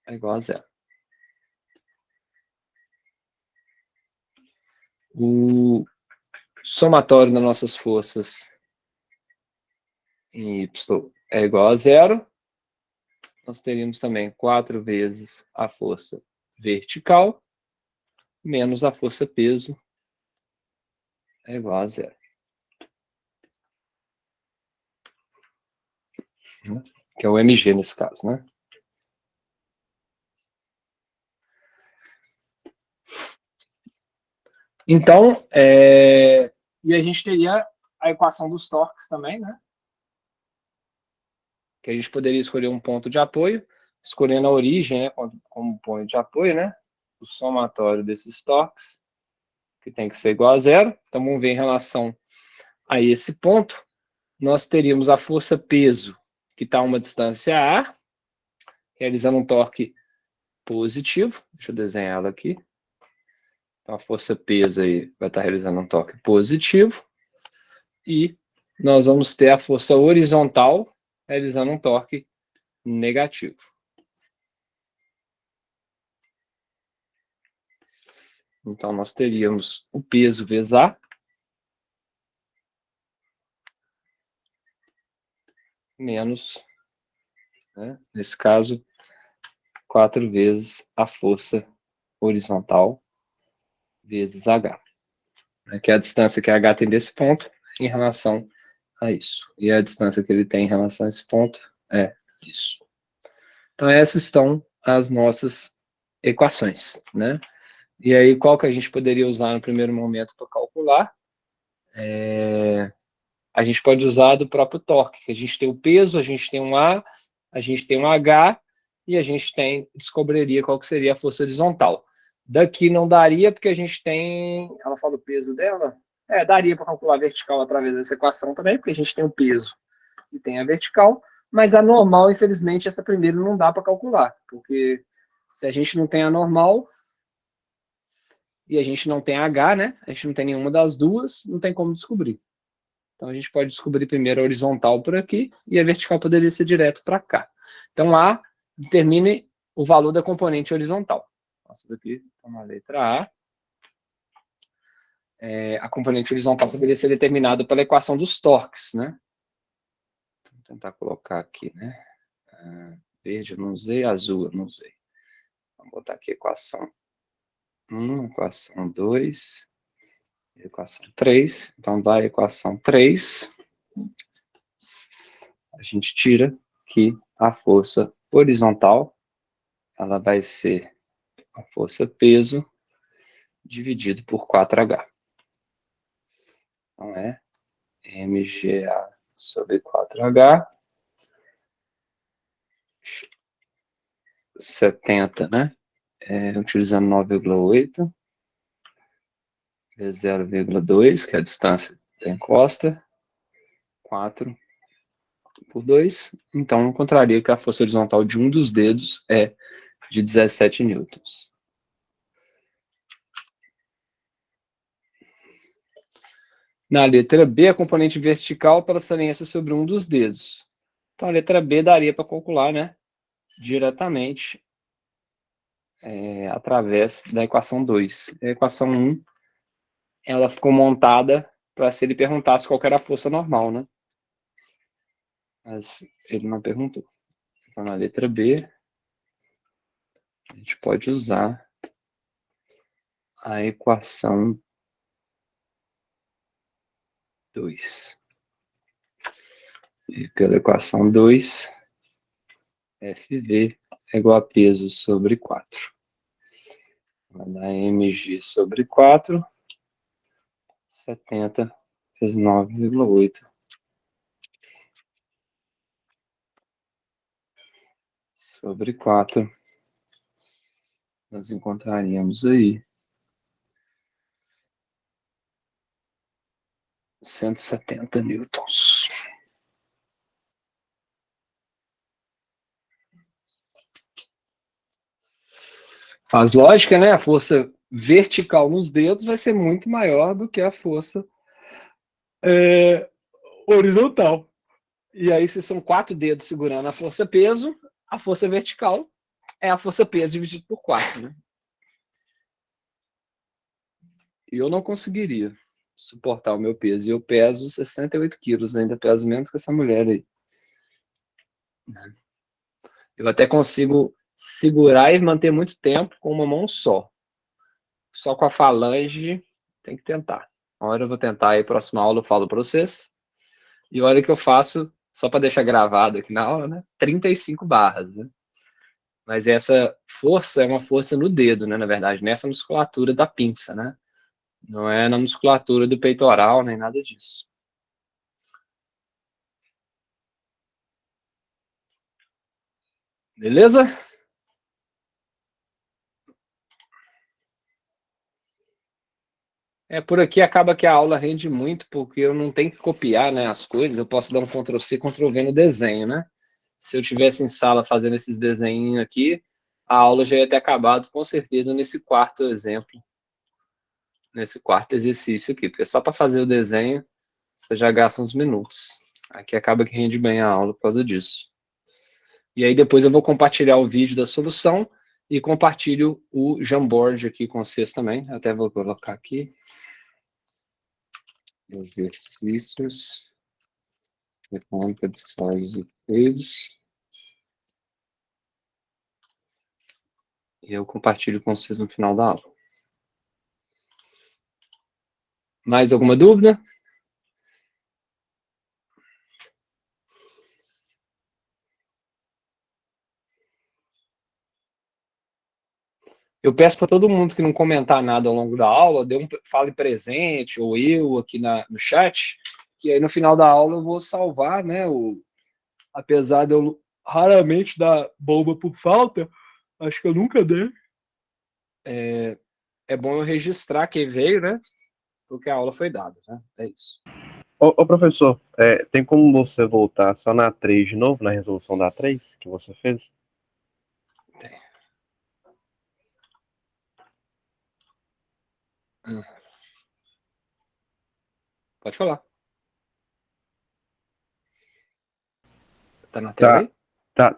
É igual a 0. O somatório das nossas forças em Y é igual a 0. Nós teríamos também 4 vezes a força vertical menos a força peso é igual a 0. Que é o mg nesse caso, né? Então, e a gente teria a equação dos torques também, né? Que a gente poderia escolher um ponto de apoio, escolhendo a origem, né, como ponto de apoio, né? O somatório desses torques, que tem que ser igual a 0. Então, vamos ver em relação a esse ponto. Nós teríamos a força-peso, que está a uma distância A, realizando um torque positivo. Deixa eu desenhar ela aqui. Então, a força-peso aí vai estar realizando um torque positivo. E nós vamos ter a força horizontal realizando um torque negativo. Então, nós teríamos o peso vezes A, menos, né, nesse caso, 4 vezes a força horizontal vezes H, né, que é a distância que H tem desse ponto em relação a isso. E a distância que ele tem em relação a esse ponto é isso. Então, essas estão as nossas equações, né? E aí, qual que a gente poderia usar no primeiro momento para calcular? A gente pode usar do próprio torque, que a gente tem o peso, a gente tem um A, a gente tem um H, e a gente descobriria qual que seria a força horizontal. Daqui não daria, porque a gente tem... Ela fala o peso dela? Daria para calcular a vertical através dessa equação também, porque a gente tem o peso e tem a vertical, mas a normal, infelizmente, essa primeira não dá para calcular, porque se a gente não tem a normal, e a gente não tem H, né? A gente não tem nenhuma das duas, não tem como descobrir. Então a gente pode descobrir primeiro a horizontal por aqui e a vertical poderia ser direto para cá. Então A determine o valor da componente horizontal. Nossa, aqui está na letra A. A componente horizontal poderia ser determinada pela equação dos torques, né? Vou tentar colocar aqui, né? Verde eu não usei, azul eu não usei. Vamos botar aqui equação 1, equação 2, equação 3. Então, da equação 3, a gente tira que a força horizontal, ela vai ser a força peso dividido por 4H. Então, é mga sobre 4H, 70, né? Utilizando 9,8, vezes 0,2, que é a distância da encosta, 4 por 2. Então, eu encontraria que a força horizontal de um dos dedos é de 17 newtons. Na letra B, a componente vertical para saliência sobre um dos dedos. Então, a letra B daria para calcular, né, diretamente através da equação 2. A equação 1, ela ficou montada para se ele perguntasse qual era a força normal, né? Mas ele não perguntou. Então, na letra B, a gente pode usar a equação 2. E pela equação 2, FV é igual a peso sobre 4. Vai dar mg sobre 4, 70 vezes 9,8. Sobre 4. Nós encontraríamos aí 170 newtons. Faz lógica, né? A força vertical nos dedos vai ser muito maior do que a força horizontal. E aí, se são 4 dedos segurando a força-peso, a força vertical é a força-peso dividido por 4, né? E eu não conseguiria suportar o meu peso. E eu peso 68 quilos, ainda peso menos que essa mulher aí. Eu até consigo segurar e manter muito tempo com uma mão só. Só com a falange, tem que tentar. Uma hora eu vou tentar aí, próxima aula eu falo para vocês. E a hora que eu faço, só para deixar gravado aqui na aula, né? 35 barras, né? Mas essa força é uma força no dedo, né? Na verdade, nessa musculatura da pinça, né? Não é na musculatura do peitoral, nem nada disso. Beleza? Por aqui acaba que a aula rende muito, porque eu não tenho que copiar, né, as coisas, eu posso dar um Ctrl+C, Ctrl+V no desenho, né? Se eu tivesse em sala fazendo esses desenhinhos aqui, a aula já ia ter acabado, com certeza, nesse quarto exemplo, nesse quarto exercício aqui, porque só para fazer o desenho, você já gasta uns minutos. Aqui acaba que rende bem a aula por causa disso. E aí depois eu vou compartilhar o vídeo da solução e compartilho o Jamboard aqui com vocês também. Até vou colocar aqui. Exercícios. Mecânica de sólidos e fluidos. E eu compartilho com vocês no final da aula. Mais alguma dúvida? Eu peço para todo mundo que não comentar nada ao longo da aula, fale presente, ou eu aqui no chat, que aí no final da aula eu vou salvar, né? Apesar de eu raramente dar bomba por falta, acho que eu nunca dei. É bom eu registrar quem veio, né? Porque a aula foi dada, né? É isso. Ô professor, tem como você voltar só na 3 de novo, na resolução da 3 que você fez? Tem. Pode falar. Tá na tela aí?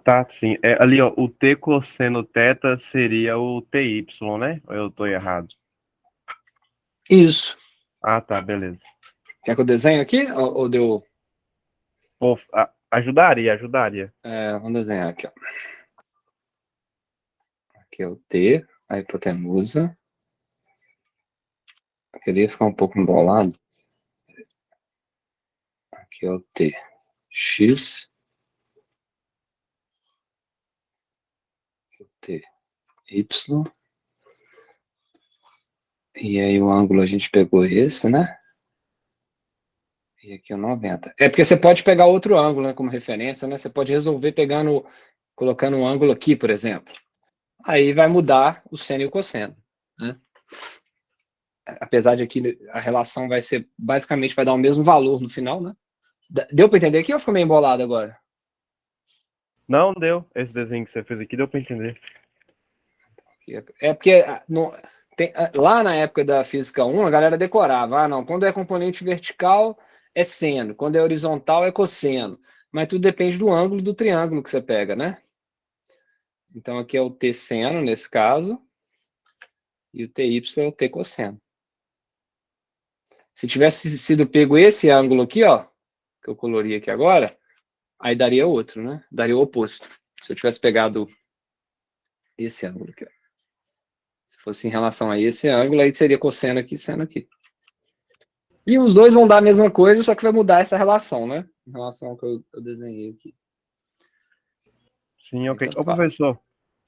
Tá, sim. Ali, ó, o T cosseno teta seria o TY, né? Ou eu tô errado? Isso. Ah, tá, beleza. Quer que eu desenhe aqui? Ou deu... Pô, ajudaria. Vamos desenhar aqui, ó. Aqui é o T, a hipotenusa. Eu queria ficar um pouco embolado. Aqui é o T. X. Aqui é o T. Y. E aí o ângulo a gente pegou esse, né? E aqui é o 90. É porque você pode pegar outro ângulo, né, como referência, né? Você pode resolver colocando um ângulo aqui, por exemplo. Aí vai mudar o seno e o cosseno, né? Apesar de aqui a relação vai ser, basicamente, vai dar o mesmo valor no final, né? Deu para entender aqui ou ficou meio embolado agora? Não deu. Esse desenho que você fez aqui deu pra entender. É porque lá na época da Física 1, a galera decorava. Não, quando é componente vertical é seno, quando é horizontal é cosseno. Mas tudo depende do ângulo do triângulo que você pega, né? Então aqui é o T seno, nesse caso, e o TY é o T cosseno. Se tivesse sido pego esse ângulo aqui, ó, que eu colori aqui agora, aí daria outro, né? Daria o oposto. Se eu tivesse pegado esse ângulo aqui, ó. Se fosse em relação a esse ângulo, aí seria cosseno aqui, seno aqui. E os dois vão dar a mesma coisa, só que vai mudar essa relação, né? Em relação ao que eu desenhei aqui. Sim, ok. Tanto Ô, faz. professor,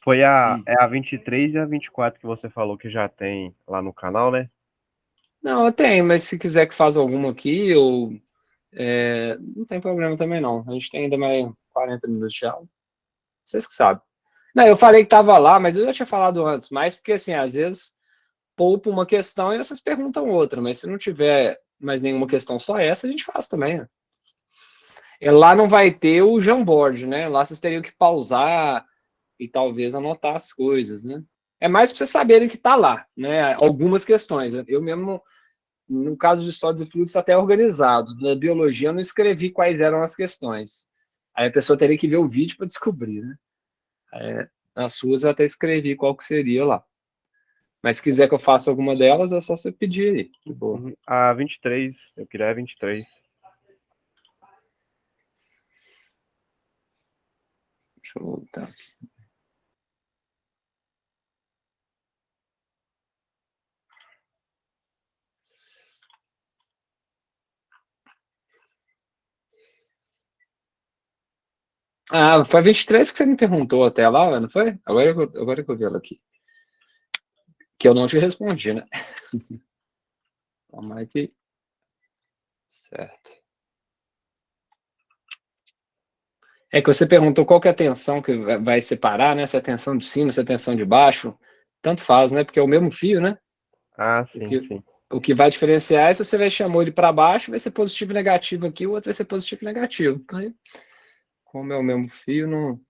foi a 23 e a 24 que você falou que já tem lá no canal, né? Não, eu tenho, mas se quiser que faça alguma aqui, não tem problema também não. A gente tem ainda mais 40 minutos de aula. Vocês que sabem. Não, eu falei que estava lá, mas eu já tinha falado antes, mas porque assim, às vezes poupa uma questão e vocês perguntam outra, mas se não tiver mais nenhuma questão, só essa, a gente faz também, né? Lá não vai ter o Jamboard, né? Lá vocês teriam que pausar e talvez anotar as coisas, né? É mais para vocês saberem que está lá, né? Algumas questões. Eu mesmo, no caso de sólidos e fluidos, está até organizado. Na biologia, eu não escrevi quais eram as questões. Aí a pessoa teria que ver o vídeo para descobrir, né? Nas suas eu até escrevi qual que seria lá. Mas se quiser que eu faça alguma delas, é só você pedir aí. De boa. A 23, eu queria a 23. Deixa eu voltar aqui. Foi a 23 que você me perguntou até lá, não foi? Agora que eu vi ela aqui. Que eu não te respondi, né? Calma aqui. Certo. É que você perguntou qual que é a tensão que vai separar, né? Se é a tensão de cima, se é a tensão de baixo. Tanto faz, né? Porque é o mesmo fio, né? Ah, O sim, que, sim. o que vai diferenciar é se você vai chamar ele para baixo, vai ser positivo e negativo aqui, o outro vai ser positivo e negativo. Aí, como é o mesmo fio, não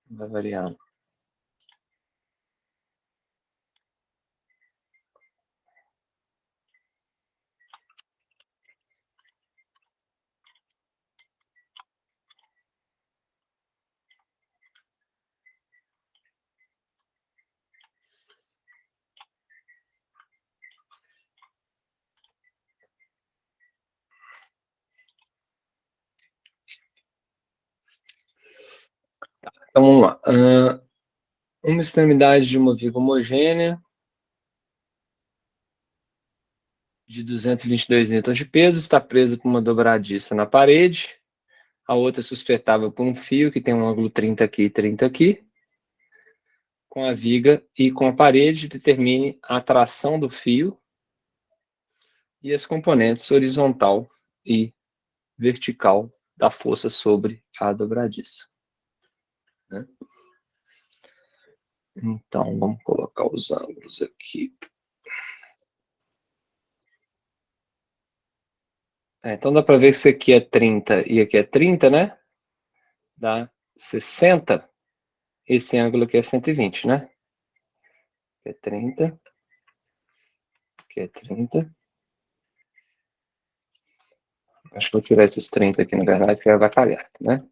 vai variar. Então, vamos lá. Uma extremidade de uma viga homogênea de 222 newtons de peso está presa por uma dobradiça na parede. A outra é sustentável por um fio que tem um ângulo 30 aqui e 30 aqui. Com a viga e com a parede, determine a tração do fio e as componentes horizontal e vertical da força sobre a dobradiça. Né? Então, vamos colocar os ângulos aqui. Então, dá para ver que isso aqui é 30 e aqui é 30, né? Dá 60. Esse ângulo aqui é 120, né? Aqui é 30. que é 30. Acho que vou tirar esses 30 aqui, na verdade, porque vai calhar, né?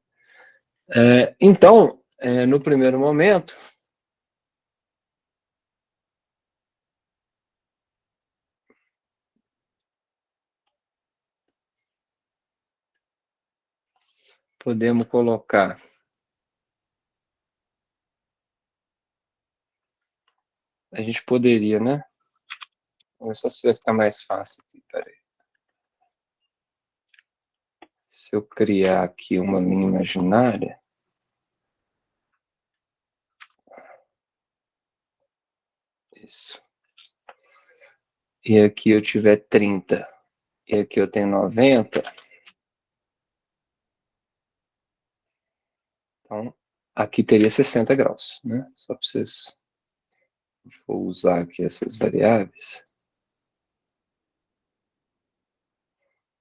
Então, no primeiro momento, podemos colocar a gente poderia, né? Só se vai ficar mais fácil aqui, peraí. Se eu criar aqui uma linha imaginária, isso. E aqui eu tiver 30, e aqui eu tenho 90, então aqui teria 60 graus, né? Só para vocês, vou usar aqui essas variáveis.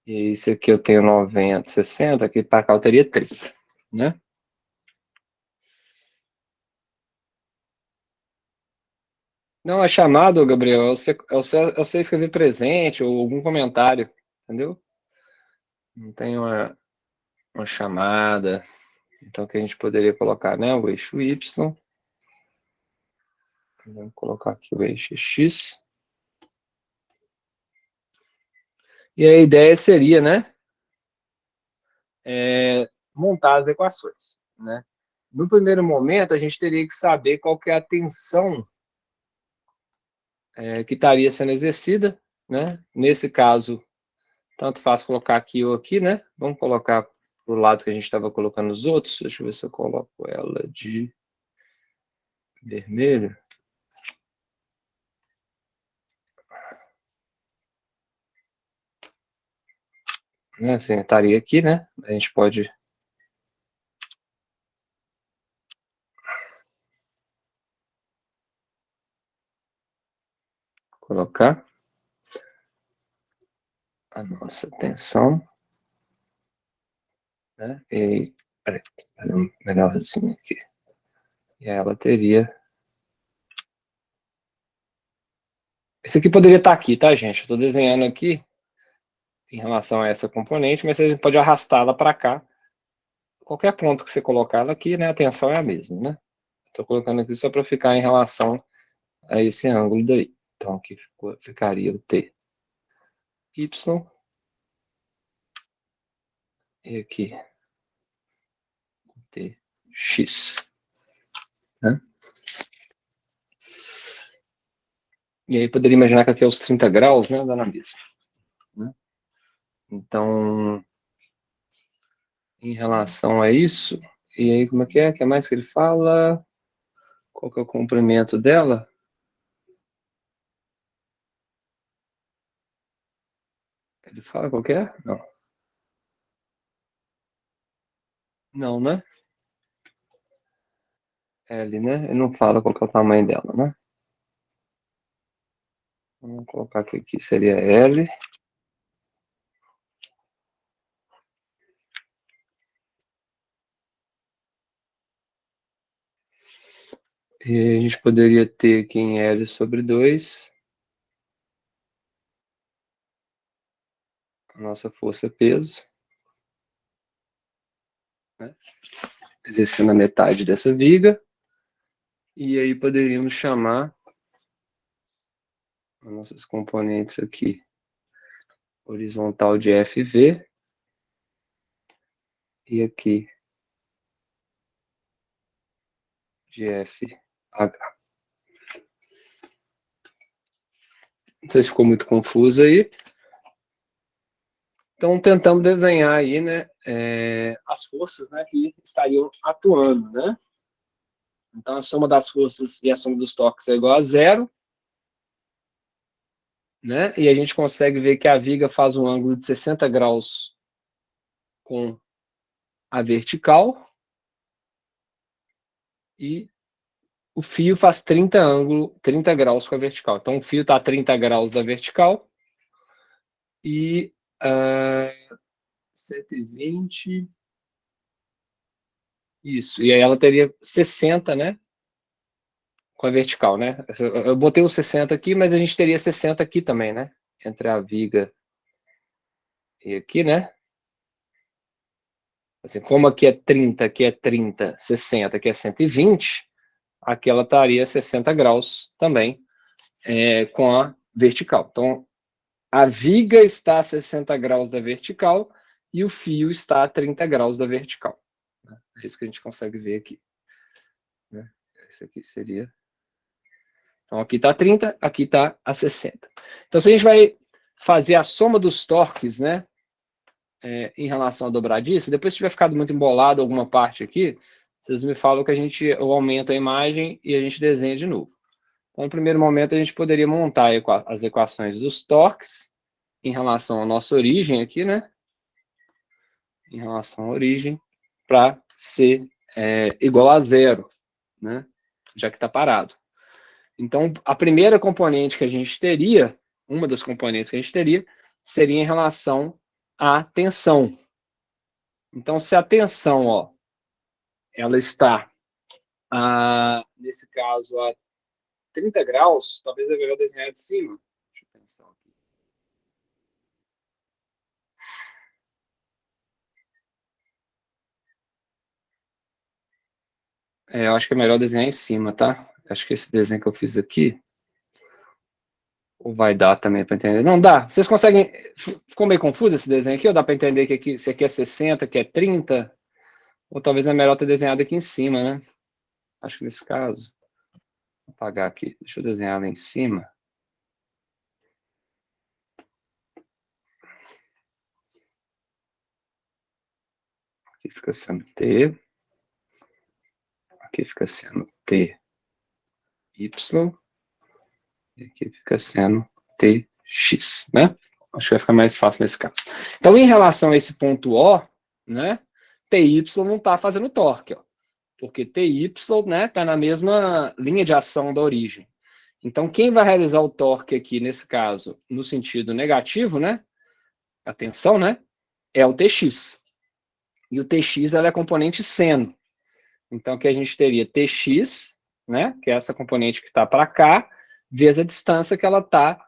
E aí, se aqui eu tenho 90, 60, aqui para cá eu teria 30, né? Não, a chamada, Gabriel, é você escrever presente ou algum comentário, entendeu? Não tem uma chamada. Então, que a gente poderia colocar, né? O eixo Y. Vamos colocar aqui o eixo X. E a ideia seria, né? Montar as equações, né? No primeiro momento, a gente teria que saber qual que é a tensão que estaria sendo exercida, né? Nesse caso, tanto faz colocar aqui ou aqui, né? Vamos colocar para o lado que a gente estava colocando os outros. Deixa eu ver se eu coloco ela de vermelho. Né? Assim, estaria aqui, né? A gente pode colocar a nossa tensão, né? E peraí, fazer um melhorzinho aqui. E ela teria. Esse aqui poderia estar aqui, tá, gente? Eu estou desenhando aqui em relação a essa componente, mas você pode arrastá-la para cá. Qualquer ponto que você colocar ela aqui, né? A tensão é a mesma, né? Estou colocando aqui só para ficar em relação a esse ângulo daí. Então aqui ficaria o T. Y. E aqui Tx, né? E aí poderia imaginar que aqui é os 30 graus, né? Dá na mesma, né? Então, em relação a isso, e aí como é que é? O que mais que ele fala? Qual que é o comprimento dela? Ele fala qual que é? Não. Não, né? L, né? Ele não fala qual que é o tamanho dela, né? Vamos colocar que aqui seria L. E a gente poderia ter aqui em L sobre 2 a nossa força-peso, né? Exercendo a metade dessa viga. E aí poderíamos chamar as nossas componentes aqui horizontal de FV e aqui de FH. Não sei se ficou muito confuso aí. Então, tentamos desenhar aí, né, as forças, né, que estariam atuando, né? Então, a soma das forças e a soma dos torques é igual a 0, né? E a gente consegue ver que a viga faz um ângulo de 60 graus com a vertical e o fio faz 30 graus com a vertical. Então, o fio está a 30 graus da vertical e 120. Isso. E aí ela teria 60, né? com a vertical, né? Eu botei o 60 aqui, mas a gente teria 60 aqui também, né? Entre a viga e aqui, né? Assim, como aqui é 30, aqui é 30, 60, aqui é 120, aqui ela estaria 60 graus também, com a vertical. Então, a viga está a 60 graus da vertical e o fio está a 30 graus da vertical. É isso que a gente consegue ver aqui. Esse aqui seria... Então, aqui está 30, aqui está a 60. Então, se a gente vai fazer a soma dos torques, né, em relação à dobradiça, depois se tiver ficado muito embolado alguma parte aqui, vocês me falam que eu aumento a imagem e a gente desenha de novo. Então, no primeiro momento, a gente poderia montar as equações dos torques em relação à nossa origem aqui, né? Em relação à origem, para ser igual a zero, né? Já que está parado. Então, a primeira componente que a gente teria, uma das componentes que a gente teria, seria em relação à tensão. Então, se a tensão, ó, ela está, nesse caso, a 30 graus, talvez é melhor desenhar de cima. Deixa eu pensar aqui. Eu acho que é melhor desenhar em cima, tá? Acho que esse desenho que eu fiz aqui, ou vai dar também para entender? Não dá. Vocês conseguem... Ficou meio confuso esse desenho aqui? Ou dá para entender que aqui, se aqui é 60, aqui é 30? Ou talvez é melhor ter desenhado aqui em cima, né? Acho que nesse caso... Vou apagar aqui. Deixa eu desenhar lá em cima. Aqui fica sendo T. Aqui fica sendo T, Y. E aqui fica sendo TX, né? Acho que vai ficar mais fácil nesse caso. Então, em relação a esse ponto O, né? TY não está fazendo torque, ó. Porque TY, né, está na mesma linha de ação da origem. Então, quem vai realizar o torque aqui, nesse caso, no sentido negativo, né? A tensão, né? É o TX. E o TX, ela é a componente seno. Então, aqui a gente teria TX, né? Que é essa componente que está para cá, vezes a distância que ela está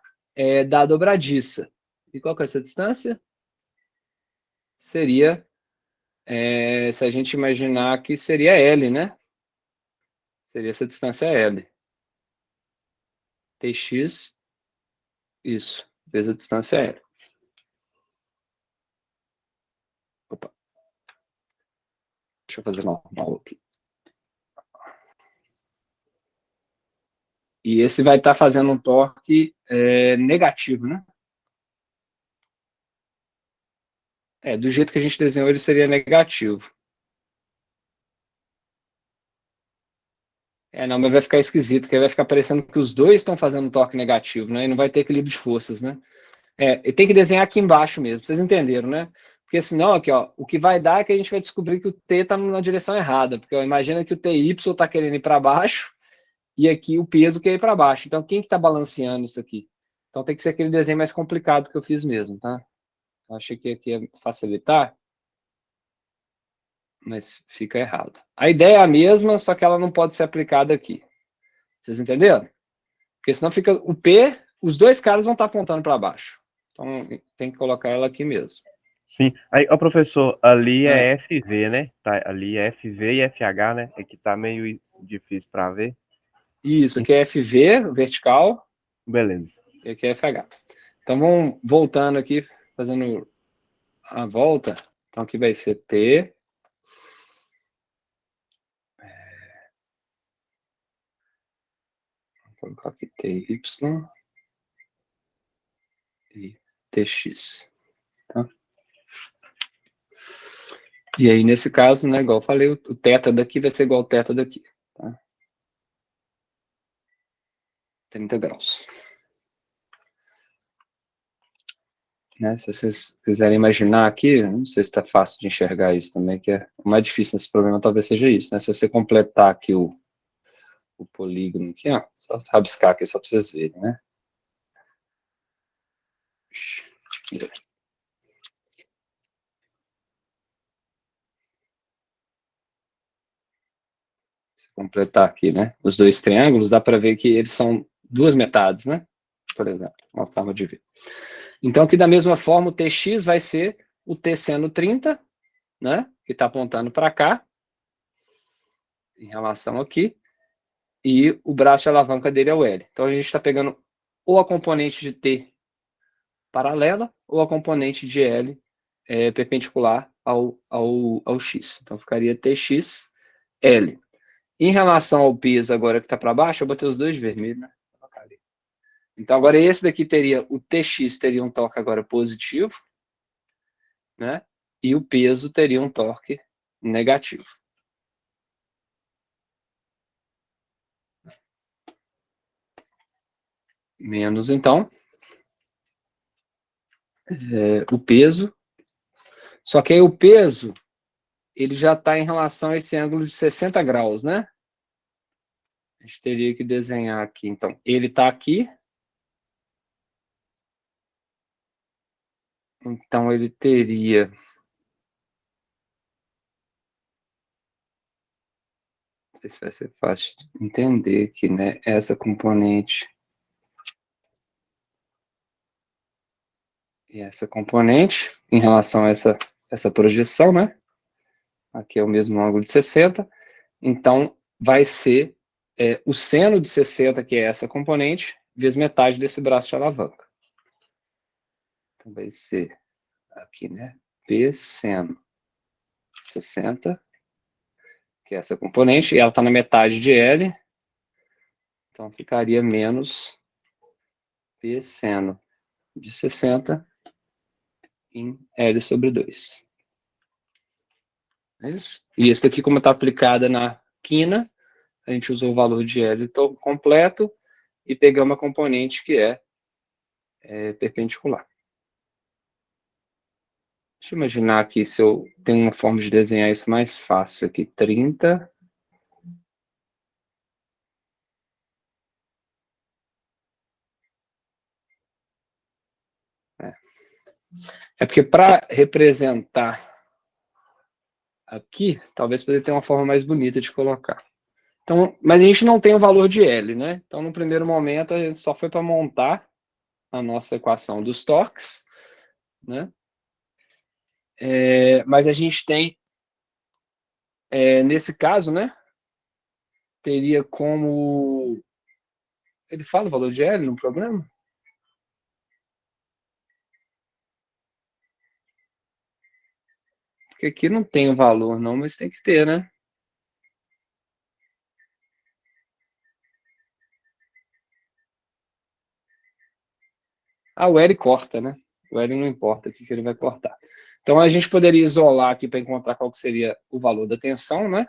da dobradiça. E qual que é essa distância? Seria, se a gente imaginar que seria L, né? Seria essa distância L. Tx, isso, vezes a distância L. Opa. Deixa eu fazer normal aqui. E esse vai estar fazendo um torque negativo, né? Do jeito que a gente desenhou, ele seria negativo. Não, mas vai ficar esquisito, porque vai ficar parecendo que os dois estão fazendo um torque negativo, né? E não vai ter equilíbrio de forças, né? E tem que desenhar aqui embaixo mesmo, vocês entenderam, né? Porque senão, aqui, ó, o que vai dar é que a gente vai descobrir que o T está na direção errada, porque ó, imagina que o TY está querendo ir para baixo e aqui o peso quer ir para baixo. Então, quem que está balanceando isso aqui? Então, tem que ser aquele desenho mais complicado que eu fiz mesmo, tá? Eu achei que aqui ia facilitar, mas fica errado. A ideia é a mesma, só que ela não pode ser aplicada aqui. Vocês entenderam? Porque senão fica o P, os dois caras vão estar apontando para baixo. Então, tem que colocar ela aqui mesmo. Sim. Aí, ó, professor, ali é FV, né? Tá, ali é FV e FH, né? É que tá meio difícil para ver. Isso, aqui é FV, vertical, Beleza. e aqui é FH. Então, vamos voltando aqui, fazendo a volta. Então, aqui vai ser T. Vou colocar aqui TY e TX. Tá? E aí, nesse caso, né, igual eu falei, o θ daqui vai ser igual ao θ daqui. Tá? 30 graus. Né, se vocês quiserem imaginar aqui, não sei se está fácil de enxergar isso também, que o mais difícil nesse problema talvez seja isso, né? Se você completar aqui o polígono aqui, ó, só rabiscar aqui só para vocês verem, né? Se completar aqui, né? Os dois triângulos, dá para ver que eles são duas metades, né? Por exemplo, uma forma de ver. Então, aqui da mesma forma, o TX vai ser o T seno 30, né? Que está apontando para cá, em relação aqui, e o braço de alavanca dele é o L. Então, a gente está pegando ou a componente de T paralela, ou a componente de L perpendicular ao X. Então, ficaria TX, L. Em relação ao peso agora que está para baixo, eu botei os dois vermelhos, né? Então, agora esse daqui teria, o TX teria um torque agora positivo, né? E o peso teria um torque negativo. Menos, então, o peso. Só que aí o peso, ele já está em relação a esse ângulo de 60 graus, né? A gente teria que desenhar aqui. Então, ele está aqui. Então, ele teria... Não sei se vai ser fácil de entender aqui, né? Essa componente e essa componente, em relação a essa projeção, né? Aqui é o mesmo ângulo de 60. Então, vai ser o seno de 60, que é essa componente, vezes metade desse braço de alavanca. Então, vai ser aqui, né? P seno 60, que é essa componente, e ela está na metade de L. Então, ficaria menos P seno de 60 em L sobre 2. É isso? E esse daqui, como está aplicada na quina, a gente usou o valor de L completo e pegamos a componente que é perpendicular. Deixa eu imaginar aqui se eu tenho uma forma de desenhar isso mais fácil aqui. 30. É porque para representar aqui, talvez poderia ter uma forma mais bonita de colocar. Então, mas a gente não tem o valor de L, né? Então, no primeiro momento, a gente só foi para montar a nossa equação dos torques, né? Mas a gente tem, nesse caso, né? Teria como... Ele fala o valor de L no programa? Porque aqui não tem o valor, não, mas tem que ter, né? Ah, o L corta, né? O L não importa o que ele vai cortar. Então, a gente poderia isolar aqui para encontrar qual que seria o valor da tensão, né?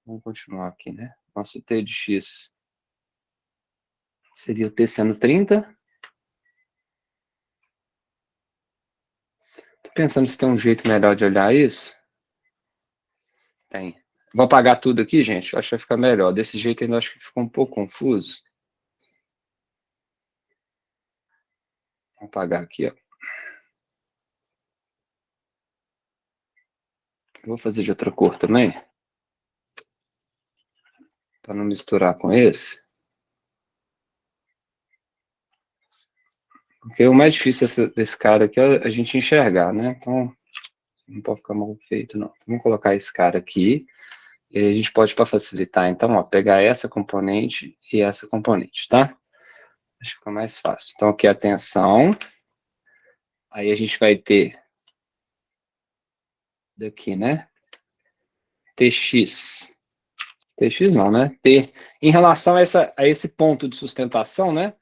Vamos continuar aqui, né? Nosso T de X seria o T seno 30. Tô pensando se tem um jeito melhor de olhar isso. Tem. Vou apagar tudo aqui, gente. Acho que vai ficar melhor. Desse jeito ainda acho que ficou um pouco confuso. Vou apagar aqui, ó. Vou fazer de outra cor também. Para não misturar com esse. Porque o mais difícil desse cara aqui é a gente enxergar, né? Então, não pode ficar mal feito, não. Então, vamos colocar esse cara aqui. E a gente pode, para facilitar, então, ó, pegar essa componente e essa componente, tá? Acho que fica mais fácil. Então, aqui a tensão. Aí a gente vai ter daqui, né? TX. TX não, né? T. Em relação a esse ponto de sustentação, né?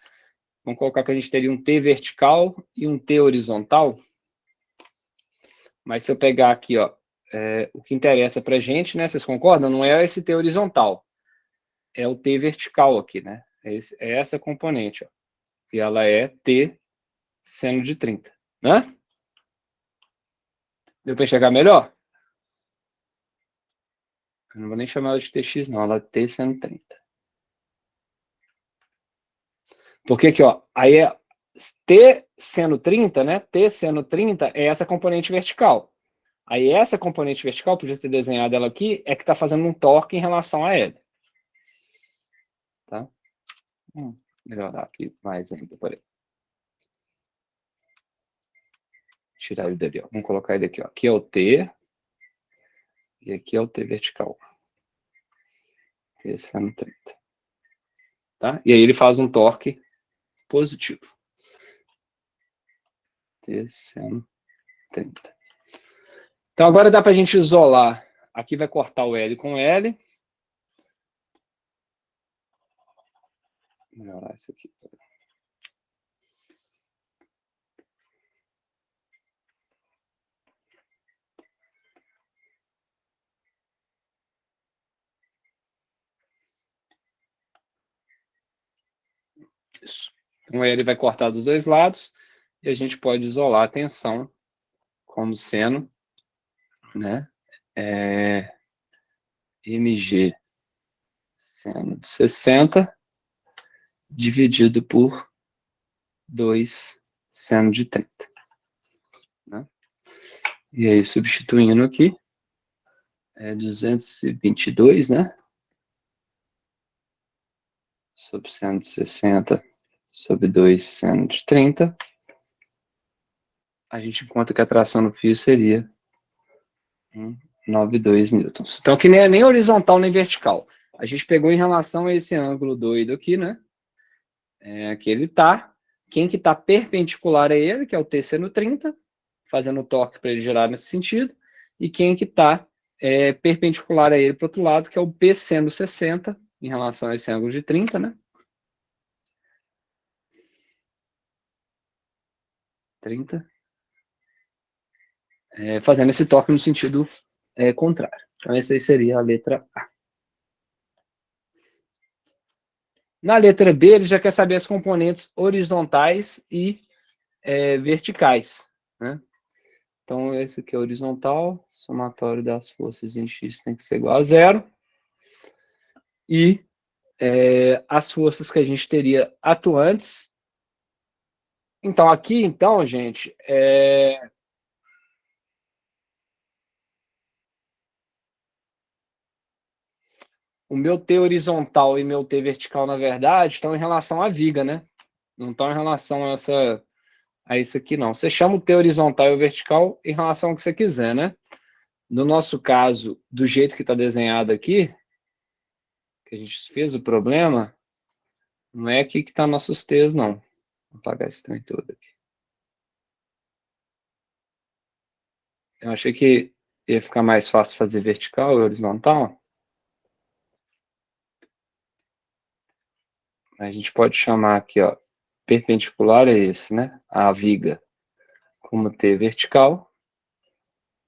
Vamos colocar que a gente teria um T vertical e um T horizontal. Mas se eu pegar aqui, ó, o que interessa para a gente, né? Vocês concordam? Não é esse T horizontal. É o T vertical aqui, né? É essa componente, ó. E ela é T seno de 30, né? Deu para enxergar melhor? Eu não vou nem chamar ela de TX, não. Ela é T seno 30. Porque aqui, ó, aí é T seno 30, né? T seno 30 é essa componente vertical. Aí essa componente vertical, podia ter desenhado ela aqui, é que está fazendo um torque em relação a L. Tá? Melhorar aqui mais ainda, peraí. Tirar ele dali, ó. Vamos colocar ele aqui, ó. Aqui é o T, e aqui é o T vertical. Esse é no 30. Tá? E aí ele faz um torque positivo. T seno 30. Então agora dá para a gente isolar. Aqui vai cortar o L com L. Vou melhorar isso aqui. Isso. Então L vai cortar dos dois lados. E a gente pode isolar a tensão como seno, né? MG seno de 60 dividido por 2 seno de 30. Né? E aí, substituindo aqui, é 222, né? Sobre seno de 60 sobre 2 seno de 30. A gente encontra que a tração no fio seria 1,92 newtons. Então, que nem é nem horizontal nem vertical. A gente pegou em relação a esse ângulo doido aqui, né? Aqui ele está. Quem que está perpendicular a ele, que é o T seno 30, fazendo o torque para ele girar nesse sentido. E quem que está perpendicular a ele para o outro lado, que é o P seno 60, em relação a esse ângulo de 30, né? 30. Fazendo esse torque no sentido contrário. Então, essa aí seria a letra A. Na letra B, ele já quer saber as componentes horizontais e verticais. Né? Então, esse aqui é horizontal, somatório das forças em X tem que ser igual a 0. E as forças que a gente teria atuantes. Então, aqui, então, gente, o meu T horizontal e meu T vertical, na verdade, estão em relação à viga, né? Não estão em relação a isso aqui, não. Você chama o T horizontal e o vertical em relação ao que você quiser, né? No nosso caso, do jeito que está desenhado aqui, que a gente fez o problema, não é aqui que está nossos T's, não. Vou apagar esse trem todo aqui. Eu achei que ia ficar mais fácil fazer vertical e horizontal. A gente pode chamar aqui, ó, perpendicular é esse, né? A viga como T vertical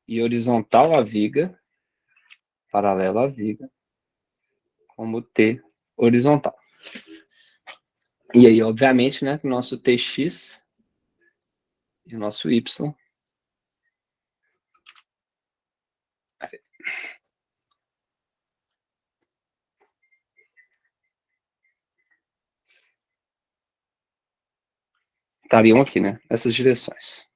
e horizontal a viga, paralela à viga, como T horizontal. E aí, obviamente, né, o nosso TX e o nosso Y. Estariam aqui, né? Nessas direções.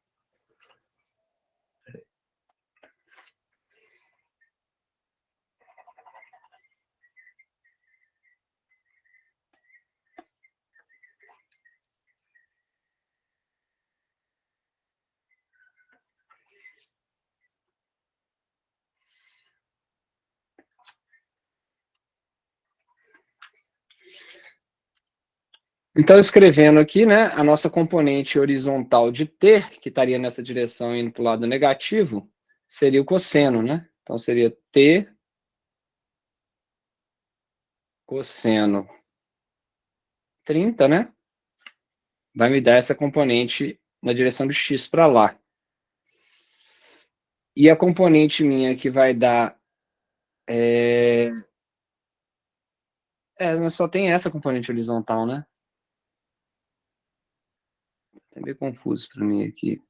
Então, escrevendo aqui, né, a nossa componente horizontal de T, que estaria nessa direção indo para o lado negativo, seria o cosseno, né? Então, seria T cosseno 30, né? Vai me dar essa componente na direção de X para lá. E a componente minha que vai dar... mas só tem essa componente horizontal, né? Tá meio confuso para mim aqui.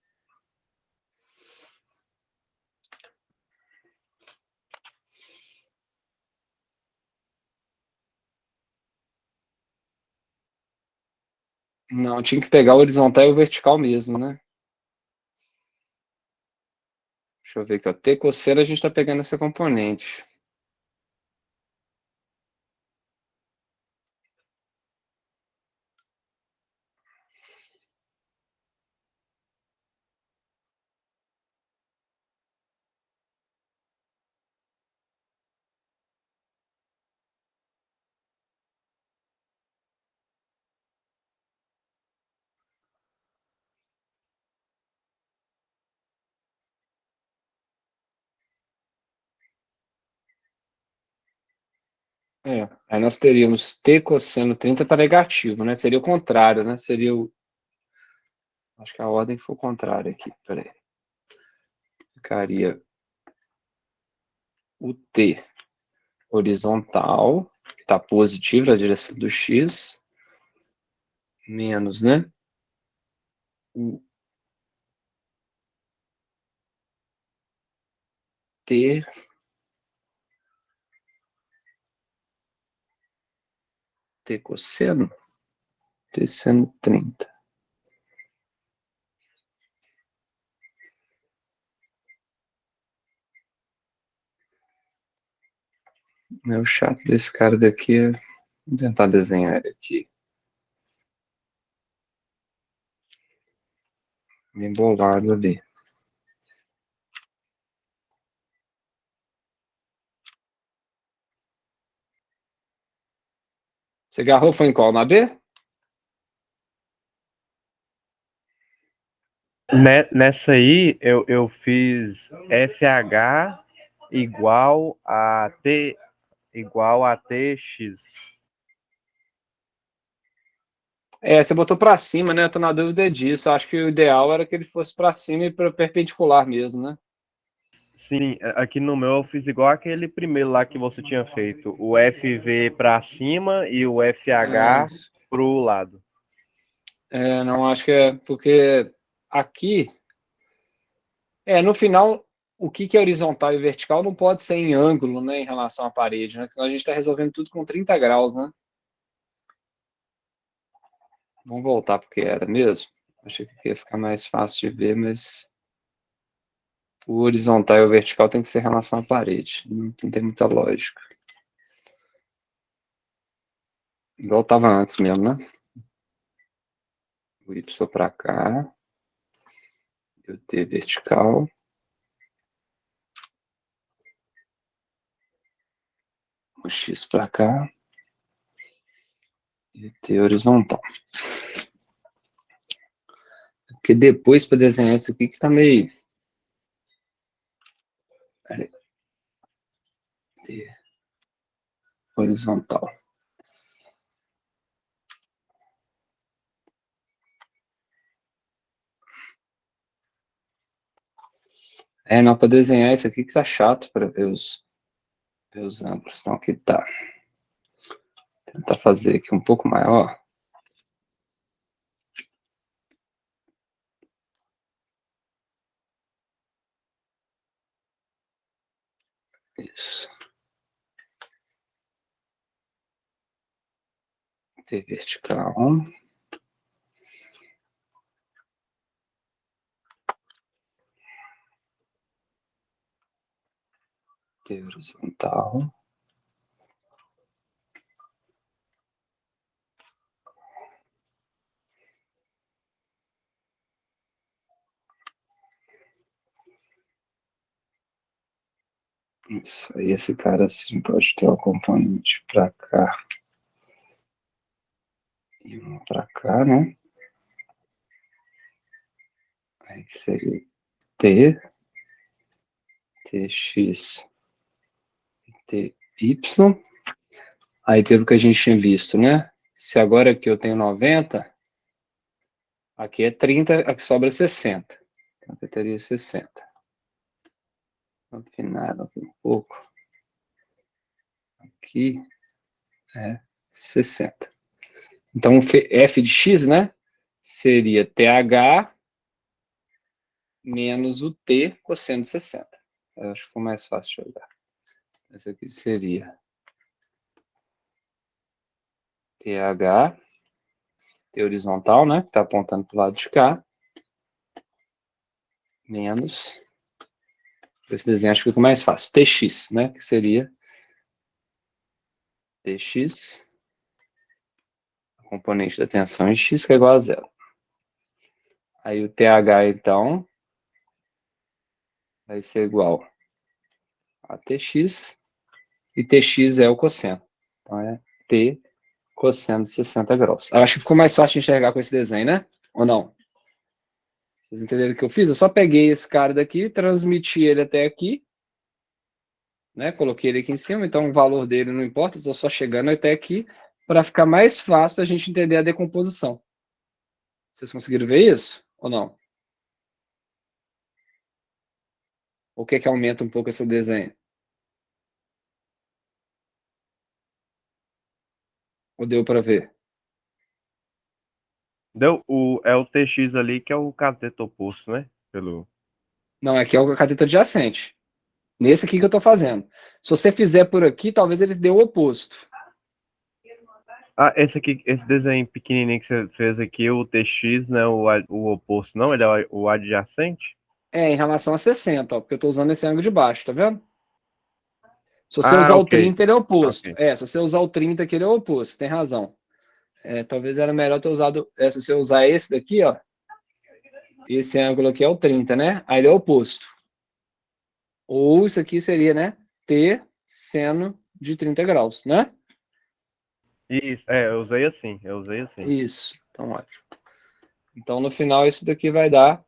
Não, tinha que pegar o horizontal e o vertical mesmo, né? Deixa eu ver aqui, ó. T cosseno, a gente está pegando essa componente. Aí nós teríamos T cosseno 30 está negativo, né? Seria o contrário, né? Seria o... Acho que a ordem foi o contrário aqui, peraí. Ficaria o T horizontal, que está positivo na direção do X, menos, né? O T cosseno, T seno 30. O chato desse cara daqui é... Vou tentar desenhar ele aqui. Bem bolado ali. Você agarrou, foi em qual? Na B? Nessa aí, eu fiz FH igual a TX. Você botou para cima, né? Eu tô na dúvida disso. Eu acho que o ideal era que ele fosse para cima e para perpendicular mesmo, né? Sim, aqui no meu eu fiz igual aquele primeiro lá que você tinha feito. O FV para cima e o FH pro lado. Não acho que é porque aqui, no final, o que é horizontal e vertical não pode ser em ângulo, né, em relação à parede, né? Senão a gente está resolvendo tudo com 30 graus, né? Vamos voltar porque era mesmo. Achei que ia ficar mais fácil de ver, mas o horizontal e o vertical tem que ser em relação à parede. Não tem muita lógica. Igual estava antes mesmo, né? O Y para cá. E o T vertical. O X para cá. E o T horizontal. Porque depois, para desenhar isso aqui, que tá meio... T horizontal. Não, para desenhar isso aqui que tá chato para ver os ângulos. Então, aqui tá. Vou tentar fazer aqui um pouco maior. Isso. T vertical. T horizontal. Isso aí, esse cara assim pode ter uma componente para cá e uma para cá, né? Aí que seria T, TX e TY. Aí pelo que a gente tinha visto, né? Se agora aqui eu tenho 90, aqui é 30, aqui sobra 60. Então aqui teria 60. Afinado aqui um pouco. Aqui é 60. Então, f de x, né? Seria TH menos o T cosseno de 60. Eu acho que ficou mais fácil de olhar. Esse aqui seria TH, T horizontal, né? Que está apontando para o lado de cá. Menos Esse desenho acho que fica mais fácil. TX, né? Que seria TX, a componente da tensão em X, que é igual a zero. Aí o TH, então, vai ser igual a TX, e TX é o cosseno. Então, é T cosseno de 60 graus. Eu acho que ficou mais fácil de enxergar com esse desenho, né? Ou não? Vocês entenderam o que eu fiz? Eu só peguei esse cara daqui, transmiti ele até aqui, né? Coloquei ele aqui em cima, então o valor dele não importa, estou só chegando até aqui para ficar mais fácil a gente entender a decomposição. Vocês conseguiram ver isso ou não? Ou quer que aumenta um pouco esse desenho? Ou deu para ver? É o TX ali que é o cateto oposto, né? Pelo... Não, aqui é o cateto adjacente. Nesse aqui que eu estou fazendo. Se você fizer por aqui, talvez ele dê o oposto. Ah, esse aqui, esse desenho pequenininho que você fez aqui, o TX, né? O oposto, não? Ele é o adjacente? É, em relação a 60, ó, porque eu estou usando esse ângulo de baixo, tá vendo? Se você Ah, usar o ok. 30, ele é o oposto. Ok. É, se você usar o 30 aqui, ele é o oposto, tem razão. É, talvez era melhor ter usado. Se você usar esse daqui, ó. Esse ângulo aqui é o 30, né? Aí ele é o oposto. Ou isso aqui seria, né? T seno de 30 graus, né? Isso, eu usei assim, eu usei assim. Isso. Então, ótimo. Então, no final, isso daqui vai dar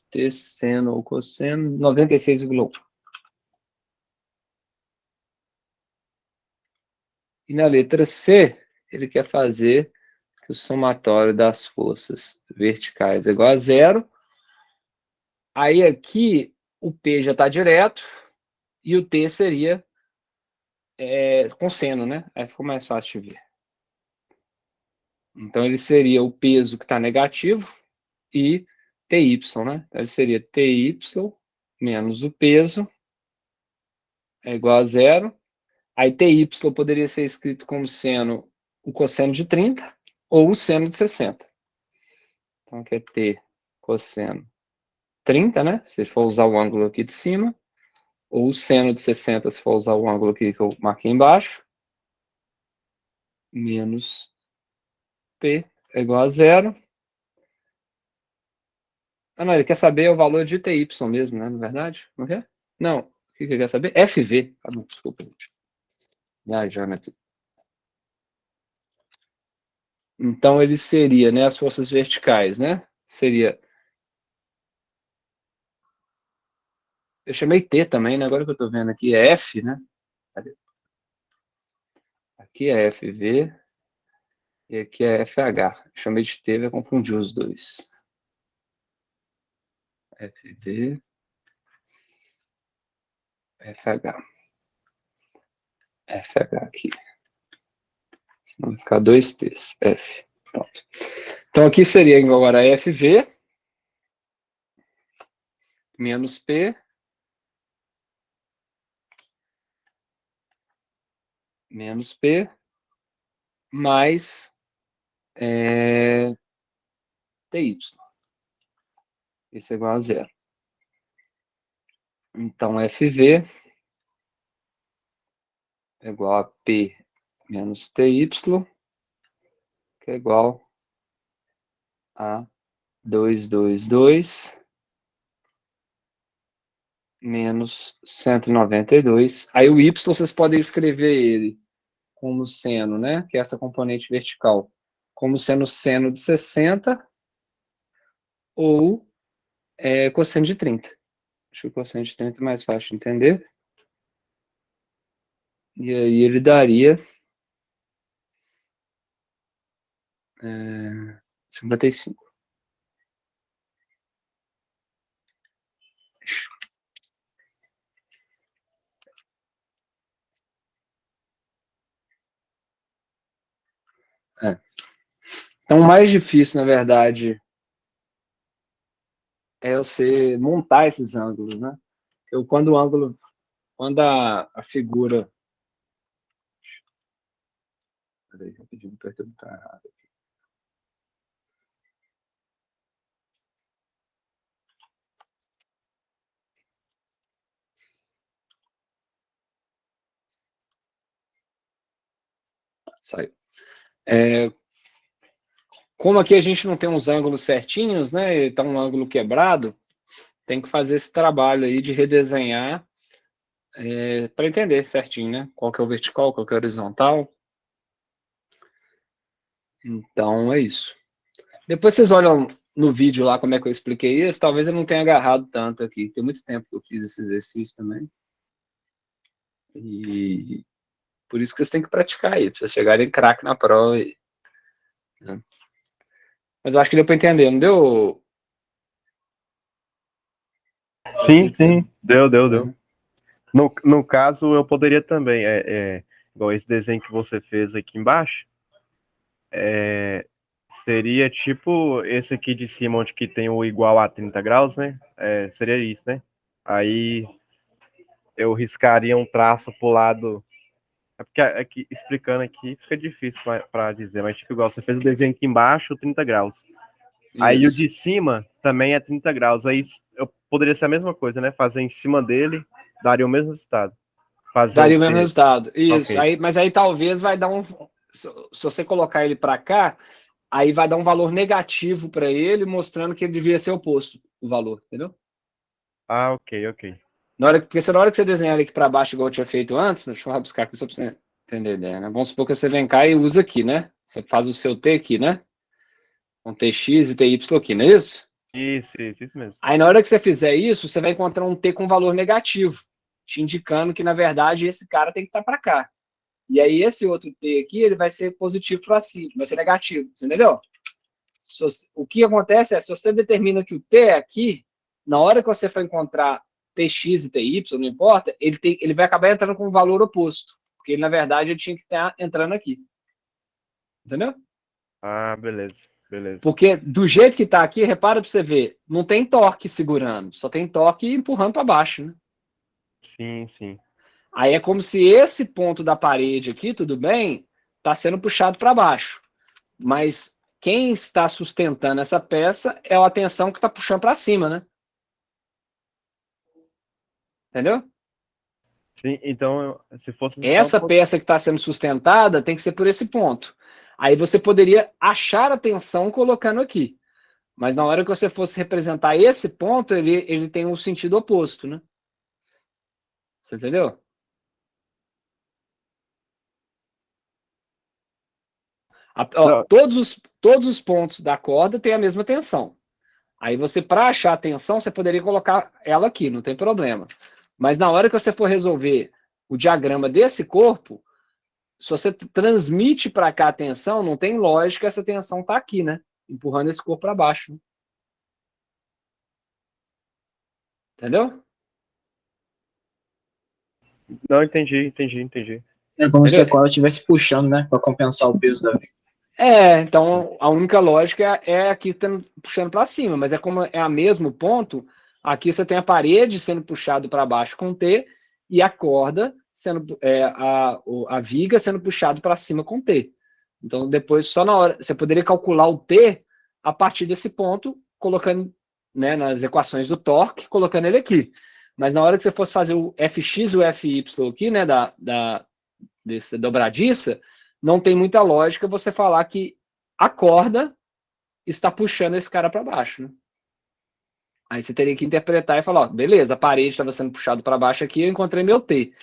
T seno ou cosseno 96,1. E na letra C, ele quer fazer que o somatório das forças verticais é igual a zero. Aí aqui o P já está direto e o T seria com seno, né? Aí ficou mais fácil de ver. Então ele seria o peso que está negativo e TY, né? Então ele seria TY menos o peso é igual a zero. Aí TY poderia ser escrito como seno o cosseno de 30 ou o seno de 60. Então aqui é T cosseno 30, né? Se for usar o ângulo aqui de cima. Ou o seno de 60, se for usar o ângulo aqui que eu marquei embaixo. Menos P é igual a zero. Ah, não, ele quer saber o valor de TY mesmo, né? Na verdade, não quer? Não, o que ele quer saber? FV. Ah, não, desculpa, gente. Viajando aqui. Então, ele seria, né, as forças verticais, né? Seria... Eu chamei T também, né? Agora que eu tô vendo aqui é F, né? Cadê? Aqui é FV e aqui é FH. Eu chamei de T, vai confundir os dois. FV, FH. FH aqui. Senão vai ficar dois T's. F. Pronto. Então aqui seria agora FV menos P menos P mais TY. Isso é igual a zero. Então FV é igual a P menos TY, que é igual a 222 menos 192. Aí o Y vocês podem escrever ele como seno, né? Que é essa componente vertical, como sendo seno de 60 ou cosseno de 30. Acho que o cosseno de 30 é mais fácil de entender. E aí ele daria 55. É. Então, o mais difícil, na verdade, é você montar esses ângulos, né? Quando o ângulo, quando a figura... Peraí, rapidinho, apertei o botão errado. Saiu. Como aqui a gente não tem uns ângulos certinhos, né? E tá um ângulo quebrado, tem que fazer esse trabalho aí de redesenhar para entender certinho, né? Qual que é o vertical, qual que é o horizontal. Então, é isso. Depois vocês olham no vídeo lá como é que eu expliquei isso. Talvez eu não tenha agarrado tanto aqui. Tem muito tempo que eu fiz esse exercício também. E por isso que vocês têm que praticar aí, para vocês chegarem craque na prova. Né? Mas eu acho que deu para entender, não deu? Sim, sim. Deu. No caso, eu poderia também, igual esse desenho que você fez aqui embaixo, seria tipo esse aqui de cima, onde que tem o igual a 30 graus, né? Seria isso, né? Aí eu riscaria um traço pro lado. É porque aqui, explicando aqui fica difícil para dizer, mas tipo igual você fez o desenho aqui embaixo, 30 graus. Aí o Isso. de cima também é 30 graus. Aí eu poderia ser a mesma coisa, né? Fazer em cima dele, daria o mesmo resultado. Fazer Daria o o mesmo T. resultado. Isso. Ok. Mas aí talvez vai dar um. Se você colocar ele para cá, aí vai dar um valor negativo para ele, mostrando que ele devia ser oposto, o valor, entendeu? Ah, ok. Porque se na hora que você desenhar ele aqui para baixo, igual eu tinha feito antes, deixa eu rabiscar aqui só para você entender a ideia, né? Vamos supor que você vem cá e usa aqui, né? Você faz o seu T aqui, né? Com TX e TY aqui, não é isso? Isso mesmo. Aí na hora que você fizer isso, você vai encontrar um T com valor negativo, te indicando que, na verdade, esse cara tem que estar para cá. E aí esse outro T aqui, ele vai ser positivo para cima, vai ser negativo, você entendeu? O que acontece é, se você determina que o T é aqui, na hora que você for encontrar TX e TY, não importa, ele vai acabar entrando com um valor oposto. Porque, na verdade, ele tinha que estar entrando aqui. Entendeu? Ah, beleza. Porque do jeito que está aqui, repara para você ver, não tem torque segurando, só tem torque empurrando para baixo. Né? Sim. Aí é como se esse ponto da parede aqui, tudo bem, está sendo puxado para baixo. Mas quem está sustentando essa peça é a tensão que está puxando para cima, né? Entendeu? Sim, então, se fosse então, Essa peça que está sendo sustentada tem que ser por esse ponto. Aí você poderia achar a tensão colocando aqui. Mas na hora que você fosse representar esse ponto, ele tem um sentido oposto, né? Você entendeu? não, Todos os pontos da corda têm a mesma tensão. Aí você, para achar a tensão, você poderia colocar ela aqui, não tem problema. Mas na hora que você for resolver o diagrama desse corpo, se você transmite para cá a tensão, não tem lógica essa tensão tá aqui, né? Empurrando esse corpo para baixo. Né? Entendeu? não entendi. É como se a Entendeu? corda estivesse puxando, né? Para compensar o peso da viga. Então a única lógica é aqui puxando para cima, mas é como é a mesmo ponto, aqui você tem a parede sendo puxado para baixo com T e a corda sendo a viga sendo puxado para cima com T. Então depois só na hora você poderia calcular o T a partir desse ponto, colocando, né, nas equações do torque, colocando ele aqui. Mas na hora que você fosse fazer o Fx e o Fy aqui, né, dessa dobradiça, não tem muita lógica você falar que a corda está puxando esse cara para baixo. Né? Aí você teria que interpretar e falar, ó, beleza, a parede estava sendo puxada para baixo aqui, eu encontrei meu T.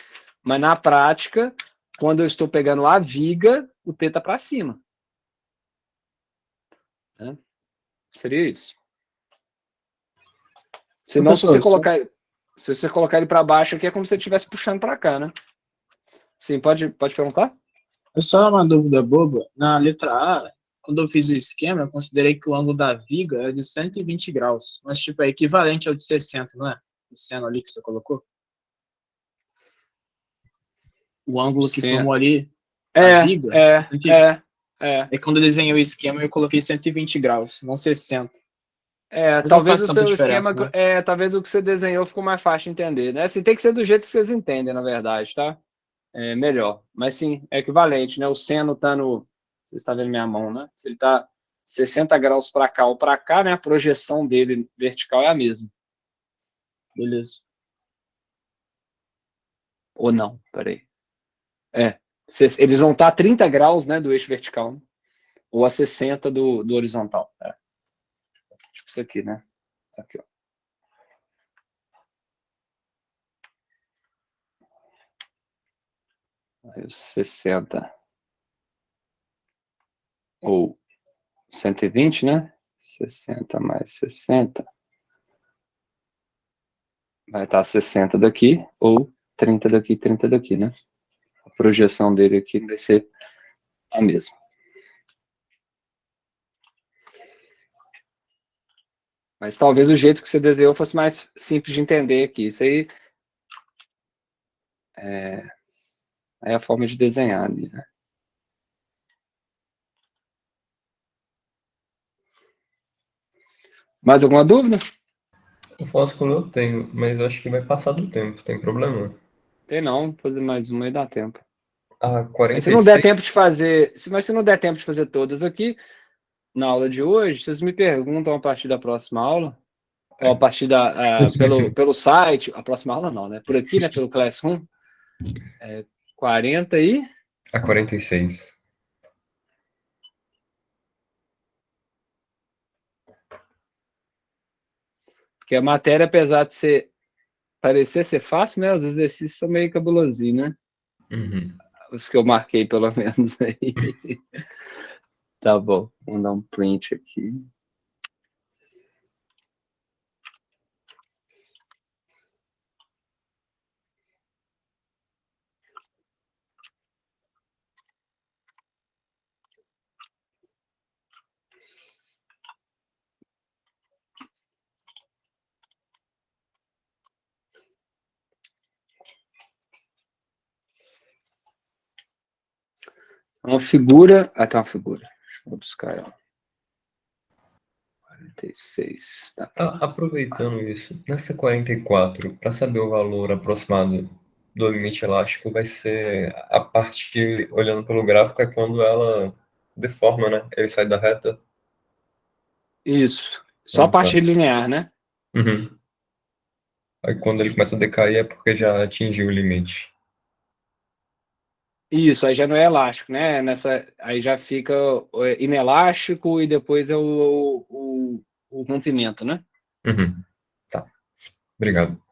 Mas na prática, quando eu estou pegando a viga, o T está para cima. Né? Seria isso. Senão, se você colocar ele para baixo aqui, é como se você estivesse puxando para cá, né? Sim, pode perguntar? É só uma dúvida boba. Na letra A, quando eu fiz o esquema, eu considerei que o ângulo da viga é de 120 graus. Mas, tipo, é equivalente ao de 60, não é? O seno ali que você colocou. O ângulo que Sim. formou ali a viga é quando eu desenhei o esquema, eu coloquei 120 graus, não 60. Mas não Talvez faz o tanta seu diferença, esquema, né? talvez o que você desenhou ficou mais fácil de entender, né? Assim, tem que ser do jeito que vocês entendem, na verdade, tá? É melhor. Mas sim, é equivalente, né? O seno tá no. Você está vendo minha mão, né? Se ele tá 60 graus para cá ou para cá, né? A projeção dele vertical é a mesma. Beleza. Ou não, peraí. Eles vão estar a 30 graus, né, do eixo vertical, né? Ou a 60 do horizontal. Tipo isso aqui, né? Aqui, ó. Aí, 60 ou 120, né? 60 mais 60 vai estar 60 daqui, ou 30 daqui, 30 daqui, né? A projeção dele aqui vai ser a mesma. Mas talvez o jeito que você desenhou fosse mais simples de entender aqui. Isso aí é a forma de desenhar ali, né? Mais alguma dúvida? O fósforo eu tenho, mas eu acho que vai passar do tempo, tem problema? Tem não, vou fazer mais uma e dá tempo. Ah, Mas se não der 46. tempo de fazer, mas se não der tempo de fazer todas aqui, na aula de hoje, vocês me perguntam a partir da próxima aula, ou a partir pelo site, a próxima aula não, né? Por aqui, né? Pelo Classroom, 40 e... A 46. Porque a matéria, apesar de parecer ser fácil, né? Os exercícios são meio cabulosinhos, né? Uhum. Os que eu marquei, pelo menos, aí. Tá bom, vamos dar um print aqui. Uma figura... Ah, tá uma figura. Deixa eu buscar ela. 46. Tá. Aproveitando isso, nessa 44, para saber o valor aproximado do limite elástico, vai ser a parte, olhando pelo gráfico, é quando ela deforma, né? Ele sai da reta. Isso. Só a Ah, tá. parte linear, né? Uhum. Aí quando ele começa a decair é porque já atingiu o limite. Isso, aí já não é elástico, né? Aí já fica inelástico e depois é o rompimento, né? Uhum. Tá. Obrigado.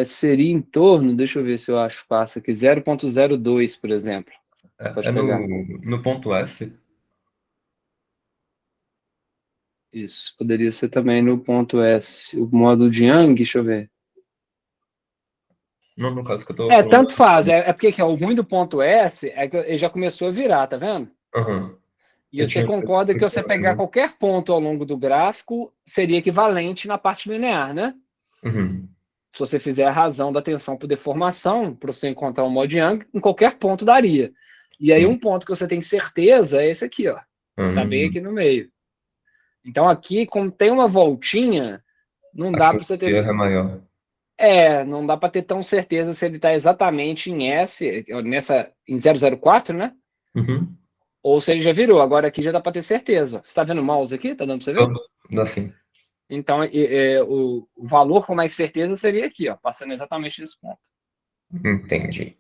Seria em torno, deixa eu ver se eu acho fácil aqui, 0,02, por exemplo. Você pode É pegar. no ponto S? Isso, poderia ser também no ponto S. O módulo de Young, deixa eu ver. Não, no caso que eu tô falando. Tanto faz. Porque que é, o ruim do ponto S é que ele já começou a virar, tá vendo? Uhum. E Eu você tinha concorda que feito você pegar qualquer ponto ao longo do gráfico seria equivalente na parte linear, né? Uhum. Se você fizer a razão da tensão por deformação, para você encontrar um modo de Young, em qualquer ponto daria. E aí Sim. um ponto que você tem certeza é esse aqui, ó. Tá bem Uhum. aqui no meio. Então aqui, como tem uma voltinha, não A dá para chance você de erro ter... é maior. Não dá para ter tão certeza se ele está exatamente em S, em 004, né? Uhum. Ou se ele já virou. Agora aqui já dá para ter certeza. Você está vendo o mouse aqui? Tá dando para você ver? Dá sim. Então, o valor com mais certeza seria aqui, ó, passando exatamente nesse ponto. Entendi.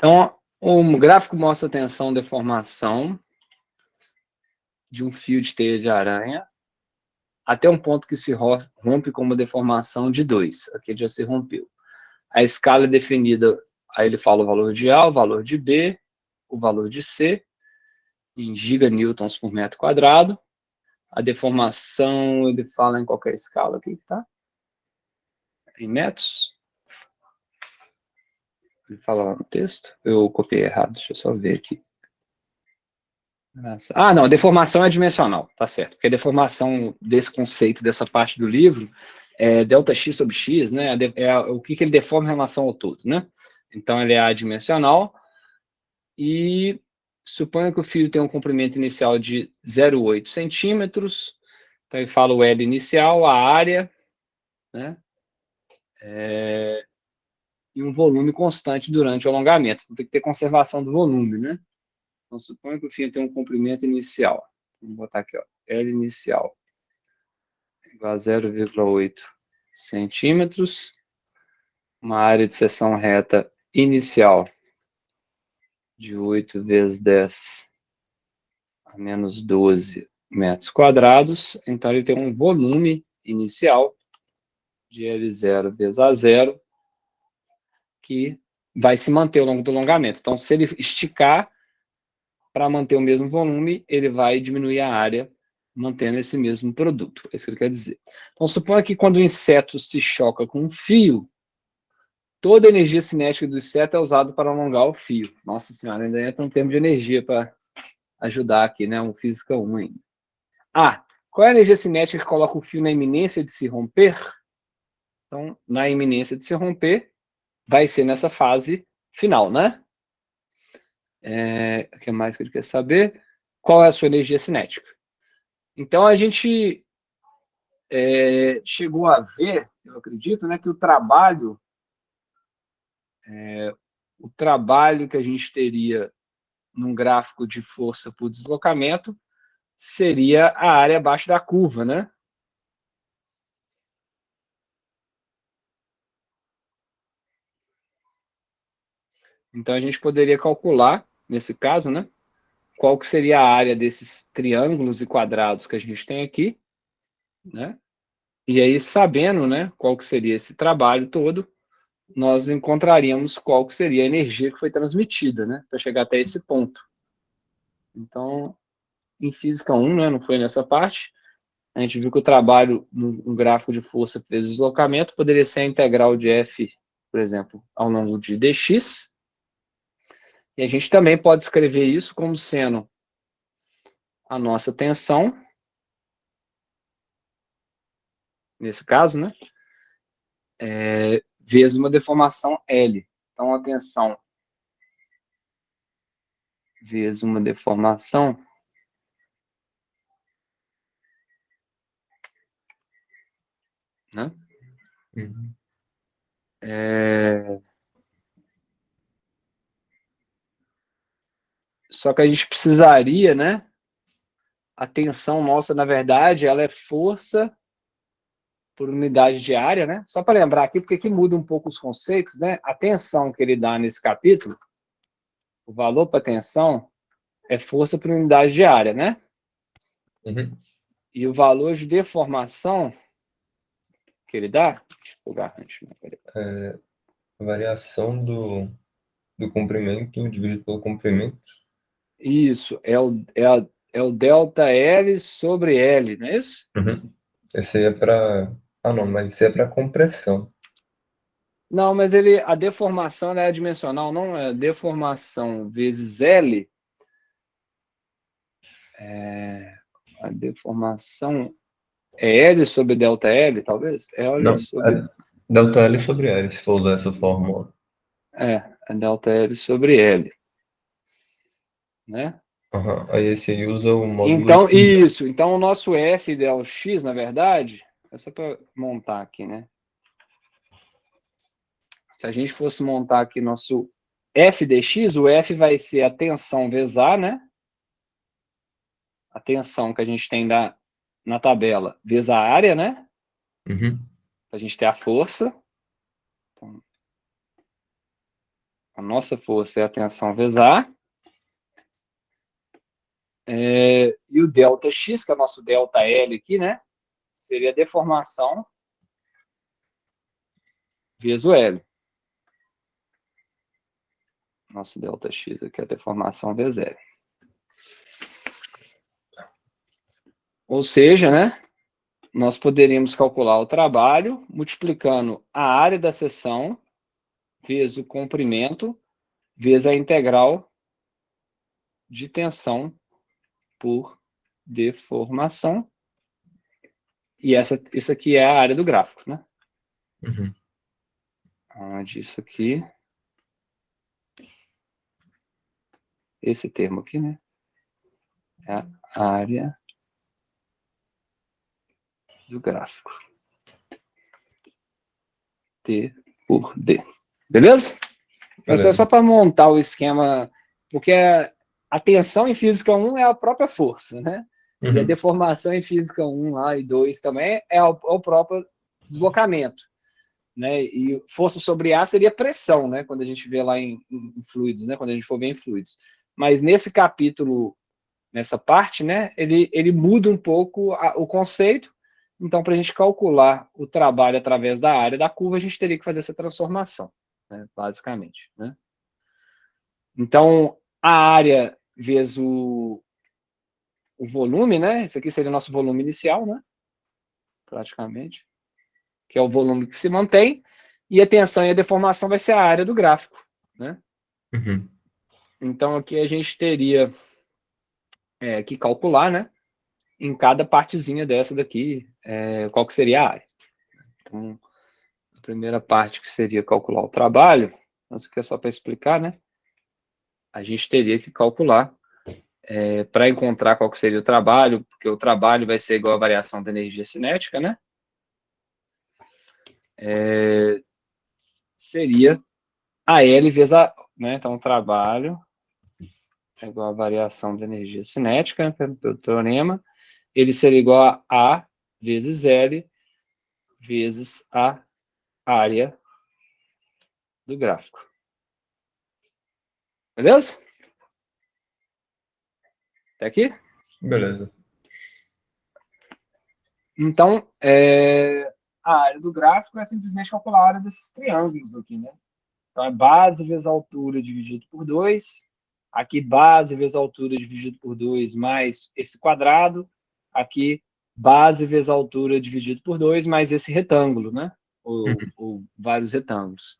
Então, o gráfico mostra a tensão deformação de um fio de teia de aranha até um ponto que se rompe com uma deformação de 2. Aqui já se rompeu. A escala é definida, aí ele fala o valor de A, o valor de B, o valor de C, em giganewtons por metro quadrado. A deformação, ele fala em qualquer escala aqui, tá? Em metros. Ele fala lá no texto. Eu copiei errado, deixa eu só ver aqui. Não, a deformação é dimensional, tá certo. Porque a deformação desse conceito, dessa parte do livro, delta x sobre x, né? O que ele deforma em relação ao todo, né? Então, ele é adimensional e suponha que o fio tem um comprimento inicial de 0,8 centímetros. Então, ele fala o L inicial, a área, né? E um volume constante durante o alongamento. Então, tem que ter conservação do volume, né? Então, suponha que o fio tem um comprimento inicial. Vamos botar aqui, ó, L inicial igual a 0,8 centímetros. Uma área de seção reta inicial de 8 vezes 10 a menos 12 metros quadrados. Então, ele tem um volume inicial de L0 vezes A0 que vai se manter ao longo do alongamento. Então, se ele esticar para manter o mesmo volume, ele vai diminuir a área mantendo esse mesmo produto. É isso que ele quer dizer. Então, suponha que quando o inseto se choca com um fio, toda a energia cinética do inseto é usada para alongar o fio. Nossa senhora, ainda entra um termo de energia para ajudar aqui, né? Um Física 1 ainda. Qual é a energia cinética que coloca o fio na iminência de se romper? Então, na iminência de se romper, vai ser nessa fase final, né? O que mais que ele quer saber? Qual é a sua energia cinética? Então, a gente chegou a ver, eu acredito, né, que o trabalho que a gente teria num gráfico de força por deslocamento seria a área abaixo da curva, né? Então, a gente poderia calcular, nesse caso, né, qual que seria a área desses triângulos e quadrados que a gente tem aqui, né? E aí, sabendo, né, qual que seria esse trabalho todo, nós encontraríamos qual que seria a energia que foi transmitida, né, para chegar até esse ponto. Então, em Física 1, né, não foi nessa parte, a gente viu que o trabalho no gráfico de força vezes deslocamento poderia ser a integral de F, por exemplo, ao longo de dx. E a gente também pode escrever isso como sendo a nossa tensão, nesse caso, né, vezes uma deformação L. Então, a tensão vezes uma deformação né? Uhum. Só que a gente precisaria, né? A tensão nossa, na verdade, ela é força por unidade de área, né? Só para lembrar aqui, porque aqui muda um pouco os conceitos, né? A tensão que ele dá nesse capítulo, o valor para tensão é força por unidade de área, né? Uhum. E o valor de deformação que ele dá, deixa eu pegar antes, A variação do comprimento dividido pelo comprimento. isso, é o delta L sobre L, não é isso? Uhum. Esse aí é para... Ah, não, mas esse é para compressão. Não, mas a deformação é adimensional, não é deformação vezes L. A deformação é L sobre delta L, talvez? L Não, sobre... é delta L sobre L, se for usar essa fórmula. É delta L sobre L, né? Uhum. Aí esse aí usa o módulo... Então, isso. Então, o nosso F del X, na verdade, é só para montar aqui, né? Se a gente fosse montar aqui nosso F dx, o F vai ser a tensão vezes A, né? A tensão que a gente tem na tabela vezes a área, né? Uhum. A gente tem a força. Então, a nossa força é a tensão vezes A. E o delta X, que é o nosso delta L aqui, né? Seria a deformação vezes o L. Nosso delta X aqui é a deformação vezes L. Ou seja, né? Nós poderíamos calcular o trabalho multiplicando a área da seção vezes o comprimento vezes a integral de tensão por deformação. E isso aqui é a área do gráfico, né? Uhum. Onde isso aqui, esse termo aqui, né? É a área do gráfico. T por D. Beleza? Então, só para montar o esquema, porque a tensão em física 1 é a própria força, né? Uhum. E a deformação em física 1 lá, e 2 também é o próprio deslocamento. Né? E força sobre ar seria pressão, né? Quando a gente vê lá em fluidos, né? Quando a gente for ver em fluidos. Mas nesse capítulo, nessa parte, né? Ele muda um pouco o conceito. Então, para a gente calcular o trabalho através da área da curva, a gente teria que fazer essa transformação, né? Basicamente, né? Então, a área vezes o volume, né? Esse aqui seria o nosso volume inicial, né? Praticamente. Que é o volume que se mantém. E a tensão e a deformação vai ser a área do gráfico, né? Uhum. Então, aqui a gente teria que calcular, né? Em cada partezinha dessa daqui, qual que seria a área. Então, a primeira parte que seria calcular o trabalho, isso aqui é só para explicar, né? A gente teria que calcular para encontrar qual que seria o trabalho, porque o trabalho vai ser igual à variação da energia cinética, né? Seria a L vezes a... Né? Então, o trabalho é igual à variação da energia cinética, pelo teorema. Ele seria igual a A vezes L vezes a área do gráfico. Beleza? Até aqui? Beleza. Então, a área do gráfico é simplesmente calcular a área desses triângulos aqui, né? Então, é base vezes altura dividido por 2. Aqui, base vezes altura dividido por 2 mais esse quadrado. Aqui, base vezes altura dividido por 2 mais esse retângulo, né? Ou vários retângulos.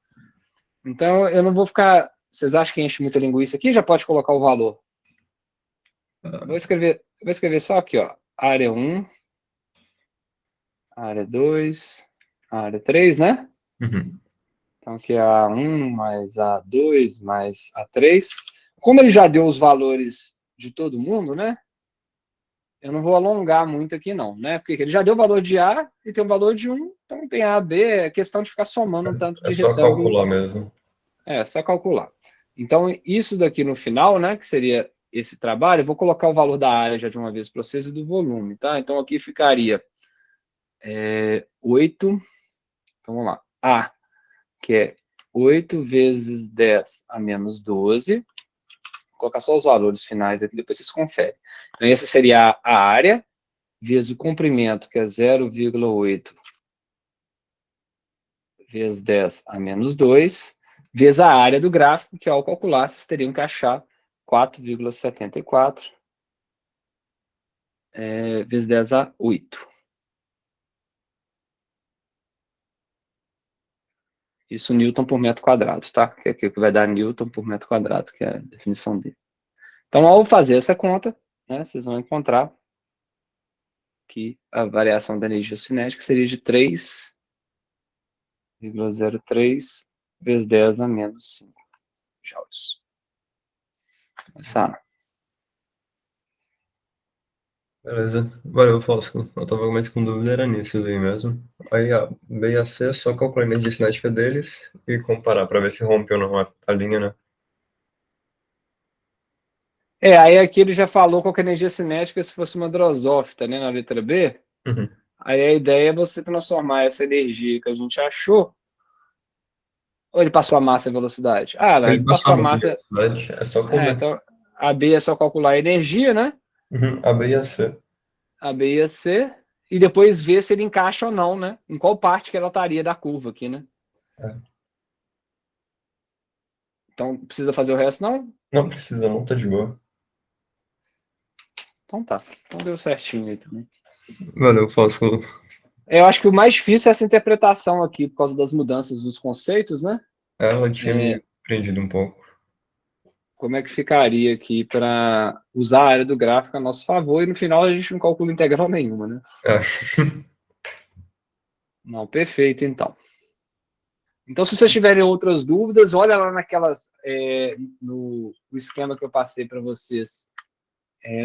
Então, eu não vou ficar... Vocês acham que enche muita linguiça aqui? Já pode colocar o valor. Vou escrever só aqui, ó. Área 1, área 2, área 3, né? Uhum. Então, aqui é A1 mais A2 mais A3. Como ele já deu os valores de todo mundo, né? Eu não vou alongar muito aqui, não, né? Porque ele já deu o valor de A e tem o valor de 1, então tem A, B, é questão de ficar somando um tanto É de só retângulo. calcular mesmo. É só calcular. Então, isso daqui no final, né? Que seria esse trabalho, eu vou colocar o valor da área já de uma vez para vocês e do volume, tá? Então, aqui ficaria 8. Então, vamos lá. A, que é 8 vezes 10 a menos 12. Vou colocar só os valores finais aqui, depois vocês conferem. Então, essa seria a área, vezes o comprimento, que é 0,8 vezes 10 a menos 2, vezes a área do gráfico, que ao calcular, vocês teriam que achar 4,74 vezes 10 a 8. Isso Newton por metro quadrado, tá? Que é aqui que vai dar Newton por metro quadrado, que é a definição dele. Então, ao fazer essa conta, né, vocês vão encontrar que a variação da energia cinética seria de 3,03 vezes 10 a menos 5 joules. Beleza. Valeu, Fausto. Eu tava mais com dúvida, era nisso aí mesmo. Aí a B e a C, só calcular a energia cinética deles e comparar para ver se rompe ou não a linha, né? Aí aqui ele já falou qual que é a energia cinética se fosse uma drosófita, né, na letra B. Uhum. Aí a ideia é você transformar essa energia que a gente achou. Ou ele passou a massa e a velocidade? Ele Ele passou passou a a massa de massa. velocidade, é só converter. Então a B é só calcular a energia, né? Uhum. A B e a C. A B e a C. E depois ver se ele encaixa ou não, né? Em qual parte que ela estaria da curva aqui, né? É. Então, precisa fazer o resto, não? Não precisa, não, tá de boa. Então tá. Então deu certinho aí também. Valeu, Fausto. Eu acho que o mais difícil é essa interpretação aqui, por causa das mudanças dos conceitos, né? Ela tinha me prendido um pouco. Como é que ficaria aqui para usar a área do gráfico a nosso favor e no final a gente não calcula integral nenhuma, né? É. Não, perfeito, então. Então, se vocês tiverem outras dúvidas, olha lá naquelas, no esquema que eu passei para vocês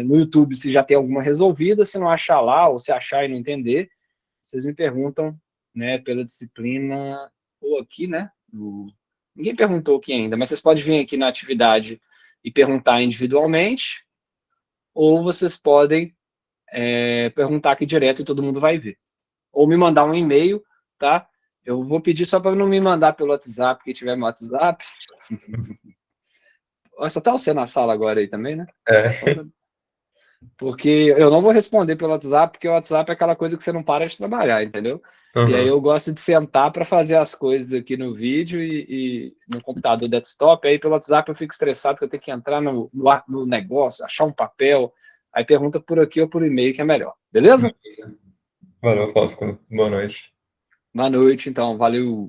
no YouTube, se já tem alguma resolvida. Se não achar lá, ou se achar e não entender, vocês me perguntam, né, pela disciplina, ou aqui, né? Ninguém perguntou aqui ainda, mas vocês podem vir aqui na atividade e perguntar individualmente, ou vocês podem perguntar aqui direto e todo mundo vai ver. Ou me mandar um e-mail, tá? Eu vou pedir só para não me mandar pelo WhatsApp, quem tiver meu WhatsApp. Só tá você na sala agora aí também, né? Porque eu não vou responder pelo WhatsApp, porque o WhatsApp é aquela coisa que você não para de trabalhar, entendeu? E aí eu gosto de sentar para fazer as coisas aqui no vídeo e no computador desktop. Aí pelo WhatsApp eu fico estressado que eu tenho que entrar no negócio, achar um papel. Aí pergunta por aqui ou por e-mail que é melhor. Beleza? Valeu, Fausto. Boa noite. Boa noite, então. Valeu.